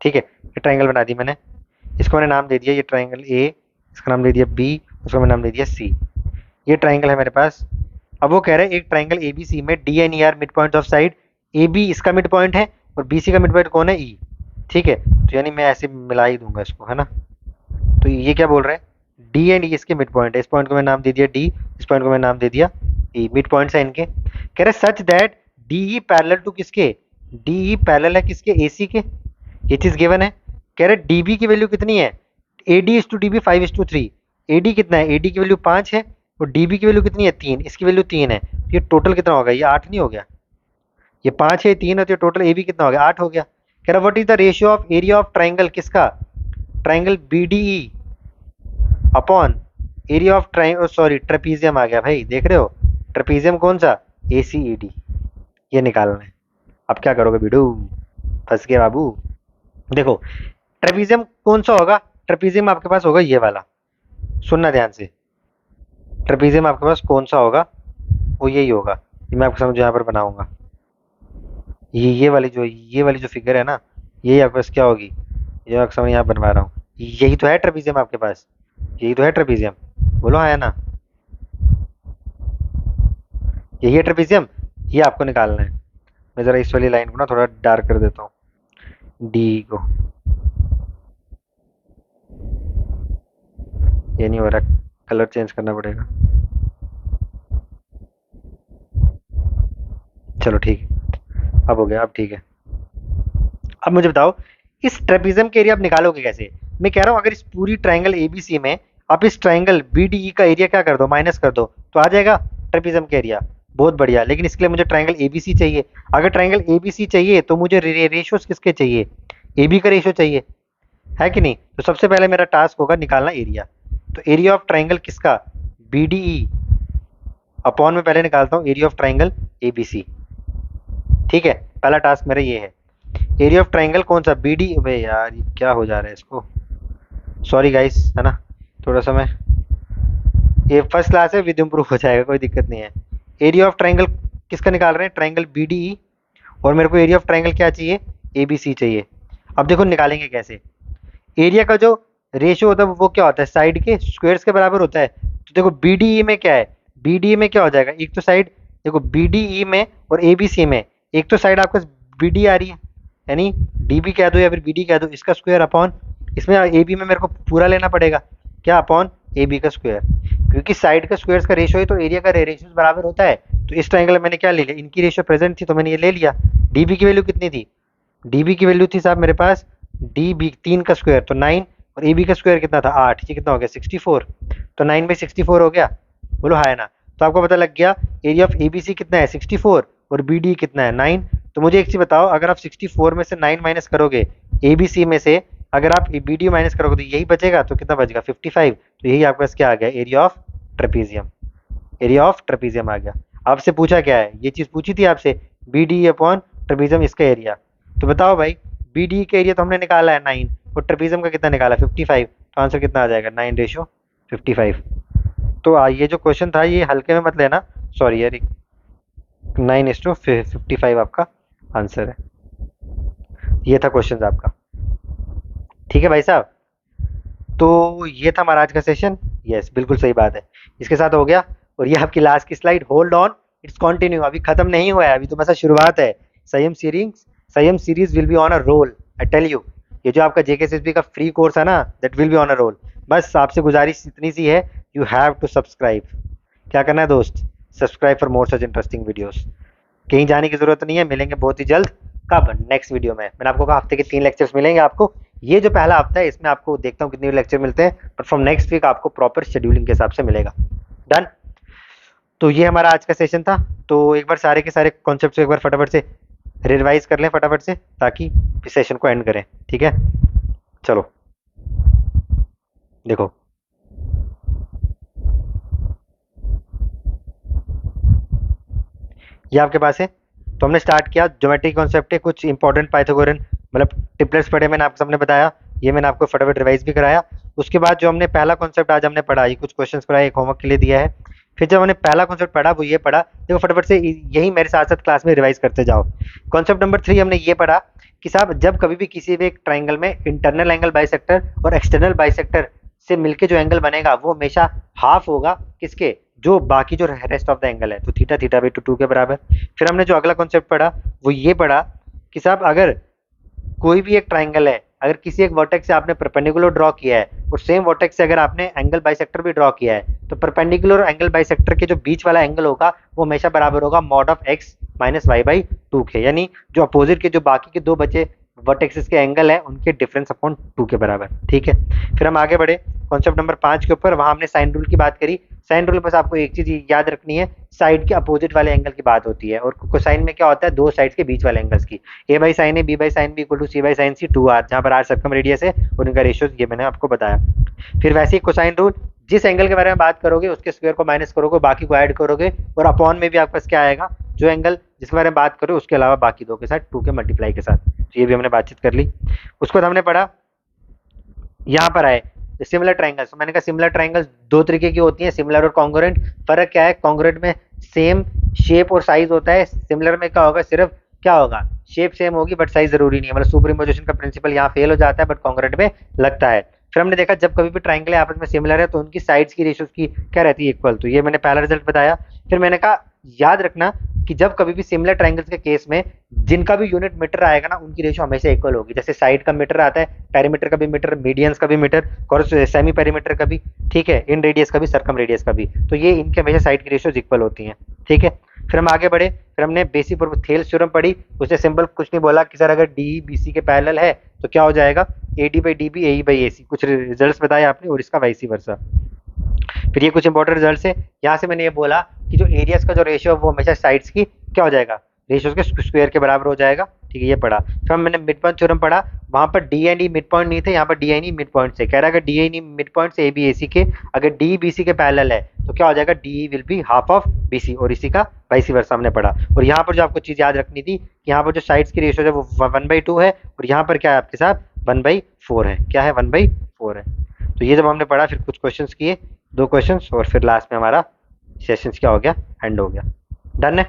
ठीक है, ये ट्राइंगल बना दी मैंने, इसको मैंने नाम दे दिया, ये ट्राइंगल ए, इसका नाम दे दिया बी, उसका मैंने नाम दे दिया सी। ये ट्राइंगल है मेरे पास। अब वो कह रहे हैं एक ट्राइंगल ए बी सी में D N E are mid point of side, A B इसका मिड पॉइंट है और बी सी का मिड पॉइंट कौन है, ई, ठीक है। तो यानी मैं ऐसे मिला ही दूंगा इसको, है ना। तो ये क्या बोल रहे हैं, डी एंड ई इसके मिड पॉइंट है, इस पॉइंट को मैंने नाम दे दिया डी, इस पॉइंट को मैंने नाम दे दिया ई, मिड पॉइंट्स है इनके। कह रहे such that D E parallel to किसके, डी ई पैरेलल है किसके, ए सी के, ये चीज गिवन है। कह रहे डी बी की वैल्यू कितनी है, A D is to D B 5:3, A D कितना है, ए डी की वैल्यू 5 है और डी बी की वैल्यू कितनी है 3, इसकी वैल्यू 3 है। ये टोटल कितना होगा, ये 8 नहीं हो गया, ये 5 है 3 है, तो टोटल ए बी कितना हो गया 8 हो गया। कह रहा what is the ratio of area of triangle किसका, triangle B D E upon area of triangle, sorry trapezium आ गया भाई, देख रहे हो ट्रेपीजियम कौन सा, ए सी ई डी, ये निकालना है। अब क्या करोगे बिडू, फंस गए बाबू। देखो ट्रेपीजियम कौन सा होगा, ट्रेपीजियम आपके पास होगा ये वाला, सुनना ध्यान से, ट्रेपीजियम आपके पास कौन सा होगा, वो यही होगा, ये मैं आपको समझ यहाँ पर बनाऊंगा, ये वाली जो फिगर है ना, यही आपके पास क्या होगी, ये आपको समझ यहाँ बनवा रहा हूँ, यही तो है ट्रेपीजियम आपके पास, यही तो है ट्रेपीजियम, बोलो हाँ या ना, यही है ट्रेपीजियम, ये आपको निकालना है। मैं जरा इस वाली लाइन को ना थोड़ा डार्क कर देता हूँ, डी को, ये नहीं हो रहा, कलर चेंज करना पड़ेगा, चलो ठीक है, अब हो गया, अब ठीक है। अब मुझे बताओ इस ट्रेपीजियम के एरिया आप निकालोगे कैसे। मैं कह रहा हूँ अगर इस पूरी ट्राइंगल एबीसी में आप इस ट्राइंगल बीडीई का एरिया क्या कर दो, माइनस कर दो, तो आ जाएगा ट्रेपीजियम का एरिया, बहुत बढ़िया। लेकिन इसके लिए मुझे ट्राइंगल एबीसी चाहिए, अगर ट्राइंगल एबीसी चाहिए तो मुझे रेशियोज किसके चाहिए, एबी का रेशियो चाहिए, है कि नहीं। तो सबसे पहले मेरा टास्क होगा निकालना एरिया, तो एरिया ऑफ ट्राइंगल किसका, बीडीई अपॉन में पहले निकालता हूँ एरिया ऑफ ट्राइंगल एबीसी, ठीक है, पहला टास्क मेरा ये है। एरिया ऑफ ट्राइंगल कौन सा, बी डी, अबे यार ये क्या हो जा रहा है इसको, सॉरी गाइस, है ना, थोड़ा सा मैं, ये फर्स्ट क्लास है, विद इम्प्रूव हो जाएगा, कोई दिक्कत नहीं है। एरिया ऑफ ट्राइंगल किसका निकाल रहे हैं, ट्राइंगल बी डी ई, और मेरे को एरिया ऑफ ट्राइंगल क्या चाहिए, ए बी सी चाहिए। अब देखो निकालेंगे कैसे, एरिया का जो रेशियो होता है वो क्या होता है, साइड के स्क्वायर्स के बराबर होता है। तो देखो बी डी ई में क्या है, बी डी ई में क्या हो जाएगा, एक तो साइड, देखो बी डी ई में और ए बी सी में एक तो साइड आपका बी डी आ रही है, यानी डी बी कह दो या फिर बी डी कह दो, इसका स्क्वायर अपॉन, इसमें ए बी में मेरे को पूरा लेना पड़ेगा, क्या अपॉन ए बी का स्क्वायर, क्योंकि साइड का स्क्वायर्स का रेशियो है तो एरिया का रेशियो बराबर होता है। तो इस ट्राइंगल में मैंने क्या ले लिया, इनकी रेशियो प्रेजेंट थी तो मैंने ये ले लिया। डी बी की वैल्यू कितनी थी, डी बी की वैल्यू थी साहब मेरे पास, डी बी 3 का स्क्वायर तो 9, और ए बी का स्क्वायर कितना था 8, ये कितना हो गया 64, तो 9/64 हो गया, बोलो हाँ है ना। तो आपको पता लग गया area of A B C कितना है 64 और बी डी कितना है 9। तो मुझे एक चीज़ बताओ, अगर आप 64 में से 9 माइनस करोगे ए बी सी में से, अगर आप बी डी माइनस करोगे तो यही बचेगा, तो कितना बचेगा 55। तो यही आपके पास क्या आ गया, area of trapezium, area of trapezium आ गया। आपसे पूछा क्या है, ये चीज़ पूछी थी आपसे, बी डी अपॉन ट्रेपीजियम इसका एरिया। तो बताओ भाई, बी डी का एरिया तो हमने निकाला है 9 और ट्रेपीजियम का कितना निकाला 55, तो आंसर कितना आ जाएगा 9:55। तो ये जो क्वेश्चन था ये हल्के में मत लेना, सॉरी यार, 9:55 आपका आंसर है। ये था क्वेश्चन आपका, ठीक है भाई साहब। तो ये था हमारा आज का सेशन, यस बिल्कुल सही बात है, इसके साथ हो गया। और ये आपकी लास्ट की slide, hold on it's continue, अभी खत्म नहीं हुआ है, अभी तो बस शुरुआत है। Sanyam series will be on a roll, I tell you. ये जो आपका जेकेएसएसबी का फ्री कोर्स है ना, that will be on a roll. बस आपसे गुजारिश इतनी सी है, यू हैव टू सब्सक्राइब। क्या करना है दोस्त, subscribe for more such interesting videos. कहीं जाने की जरूरत नहीं है, मिलेंगे बहुत ही जल्द। कब, नेक्स्ट वीडियो में। मैंने आपको कहा हफ्ते के 3 लेक्चर्स मिलेंगे आपको। ये जो पहला हफ्ता है इसमें आपको देखता हूँ कितने लेक्चर मिलते हैं, बट फ्रॉम नेक्स्ट वीक आपको प्रॉपर शेड्यूलिंग के हिसाब से मिलेगा। डन। तो ये हमारा आज का सेशन था। तो एक बार सारे के सारे कॉन्सेप्ट एक बार फटाफट से रिवाइज कर लें फटाफट से, ताकि इस सेशन को एंड करें, ठीक है। चलो देखो, ये आपके पास है। तो हमने स्टार्ट किया ज्योमेट्री कॉन्सेप्ट है, कुछ इंपॉर्टेंट पाइथागोरन मतलब ट्रिपलेट्स पढ़े मैंने आपको सामने बताया, ये मैंने आपको फटाफट रिवाइज भी कराया। उसके बाद जो हमने पहला कॉन्सेप्ट आज हमने पढ़ा, ये कुछ क्वेश्चंस पढ़ाए, एक होमवर्क के लिए दिया है। फिर जब हमने पहला कॉन्सेप्ट पढ़ा वो ये पढ़ा, देखो फटाफट से यही मेरे साथ साथ क्लास में रिवाइज करते जाओ। कॉन्सेप्ट नंबर 3 हमने ये पढ़ा कि साहब जब कभी भी किसी भी एक ट्राइंगल में इंटरनल एंगल बाइसेक्टर और एक्सटर्नल बाइसेक्टर से मिलके जो एंगल बनेगा वो हमेशा हाफ होगा किसके, जो बाकी जो रेस्ट ऑफ द एंगल है, तो थीटा थीटा बाई 2 के बराबर। फिर हमने जो अगला कॉन्सेप्ट पढ़ा वो ये पढ़ा कि साहब अगर कोई भी एक ट्राइंगल है, अगर किसी एक वर्टेक्स से आपने परपेंडिकुलर ड्रॉ किया है और सेम वर्टेक्स से अगर आपने एंगल बाइसेक्टर भी ड्रॉ किया है, तो परपेंडिकुलर एंगल बाइसेक्टर के जो बीच वाला एंगल होगा वो हमेशा बराबर होगा mod of x minus Y by 2 के, यानी जो अपोजिट के जो बाकी के दो बचे वर्टेक्सेस के एंगल है उनके डिफरेंस अपॉन 2 के बराबर, ठीक है। फिर हम आगे बढ़े कॉन्सेप्ट नंबर 5 के ऊपर, वहां हमने साइन रूल की बात करी। साइन रूल बस आपको एक चीज याद रखनी है, साइड के अपोजिट वाले एंगल की बात होती है, और कोसाइन में क्या होता है, दो साइड्स के बीच वाले एंगल्स की। A by sine A B by sine B equal to C by sine C 2r, जहां पर r सर्कम रेडियस है और इनका रेशियो ये मैंने आपको बताया। फिर वैसे ही कोसाइन रूल, जिस एंगल के बारे में बात करोगे उसके स्क्वायर को माइनस करोगे, बाकी को ऐड करोगे, और अपॉन में भी आपके पास क्या आएगा, जो एंगल जिसके बारे में बात करो उसके अलावा बाकी दो के साथ 2 के मल्टीप्लाई के साथ। तो ये भी हमने बातचीत कर ली। उसके बाद हमने पढ़ा यहाँ पर आए सिमिलर ट्राइंगल्स। तो मैंने कहा सिमिलर ट्राइंगल्स दो तरीके की होती हैं, सिमिलर और कॉन्ग्रुएंट। फर्क क्या है, कॉन्ग्रुएंट में सेम शेप और साइज होता है, सिमिलर में क्या होगा, सिर्फ क्या होगा, शेप सेम होगी बट साइज जरूरी नहीं है, मतलब सुपरइम्पोजिशन का प्रिंसिपल यहाँ फेल हो जाता है बट कॉन्ग्रुएंट में लगता है। फिर हमने देखा जब कभी भी ट्राइंगल आपस में सिमिलर है तो उनकी साइड्स की रेशियोज की क्या रहती है, इक्वल। तो ये मैंने पहला रिजल्ट बताया। फिर मैंने कहा याद रखना कि जब कभी भी सिमिलर ट्राइंगल्स के केस में जिनका भी यूनिट मीटर आएगा ना उनकी रेशियो हमेशा इक्वल होगी। जैसे साइड का मीटर आता है, पेरीमीटर का भी मीटर, मीडियंस का भी मीटर और सेमी पेरीमीटर का भी, ठीक है, इन रेडियस का भी, सर्कम रेडियस का भी, तो ये इनके हमेशा साइड की रेशियोज इक्वल होती हैं, ठीक है। फिर हम आगे बढ़े, फिर हमने बेसिक थेल्स थ्योरम पढ़ी। उसने सिंपल कुछ नहीं बोला कि सर अगर डी बी सी के पैरेलल है तो क्या हो जाएगा, A D by D B, A by A C, कुछ रिजल्ट्स बताए आपने और इसका वाइसी वर्सा। फिर ये कुछ इंपॉर्टेंट रिजल्ट है, यहाँ से मैंने ये बोला कि जो एरियाज का जो रेशियो है वो हमेशा साइड्स की क्या हो जाएगा, रेशियोज के स्क्वायर के बराबर हो जाएगा, ठीक है, ये पढ़ा। फिर मैंने मिड पॉइंट थ्योरम पढ़ा, वहां पर D and E mid point नहीं थे, यहाँ पर D and E mid point से, कह रहा है अगर D and E mid point से ए बी ए सी के, अगर डी बी सी के पैरेलल है तो क्या हो जाएगा, D will be half of B C, और इसी का वाइस वर्सा हमने पढ़ा। और यहाँ पर जो आपको चीज याद रखनी थी, यहाँ पर जो साइड्स की रेशियो है वो 1/2 है, और यहाँ पर क्या है आपके साथ 1/4 है, क्या है 1/4 है। तो ये जब हमने पढ़ा फिर कुछ क्वेश्चन किए, 2 क्वेश्चन, और फिर लास्ट में हमारा सेशन क्या हो गया, एंड हो गया। डन है।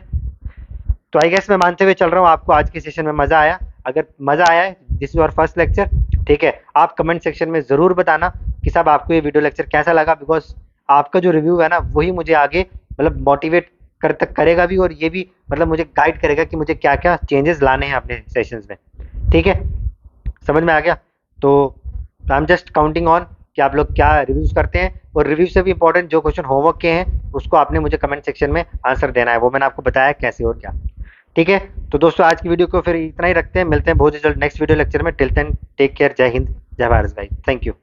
तो आई गेस मैं मानते हुए चल रहा हूँ आपको आज के सेशन में मजा आया। अगर मजा आया है, this is your first lecture, ठीक है, आप कमेंट सेक्शन में जरूर बताना कि साहब आपको ये वीडियो लेक्चर कैसा लगा, बिकॉज आपका जो रिव्यू है ना वही मुझे आगे मतलब मोटिवेट करेगा भी, और ये भी मतलब मुझे गाइड करेगा कि मुझे क्या क्या चेंजेस लाने हैं अपने सेशंस में, ठीक है, समझ में आ गया। तो I am just counting on कि आप लोग क्या रिव्यूज करते हैं, और रिव्यू से भी इंपॉर्टेंट जो क्वेश्चन होमवर्क के हैं उसको आपने मुझे कमेंट सेक्शन में आंसर देना है, वो मैंने आपको बताया कैसे और क्या, ठीक है। तो दोस्तों आज की वीडियो को फिर इतना ही रखते हैं, मिलते हैं बहुत जल्द नेक्स्ट वीडियो लेक्चर में। टिल देन टेक केयर, जय हिंद, जय भारत भाई, थैंक यू।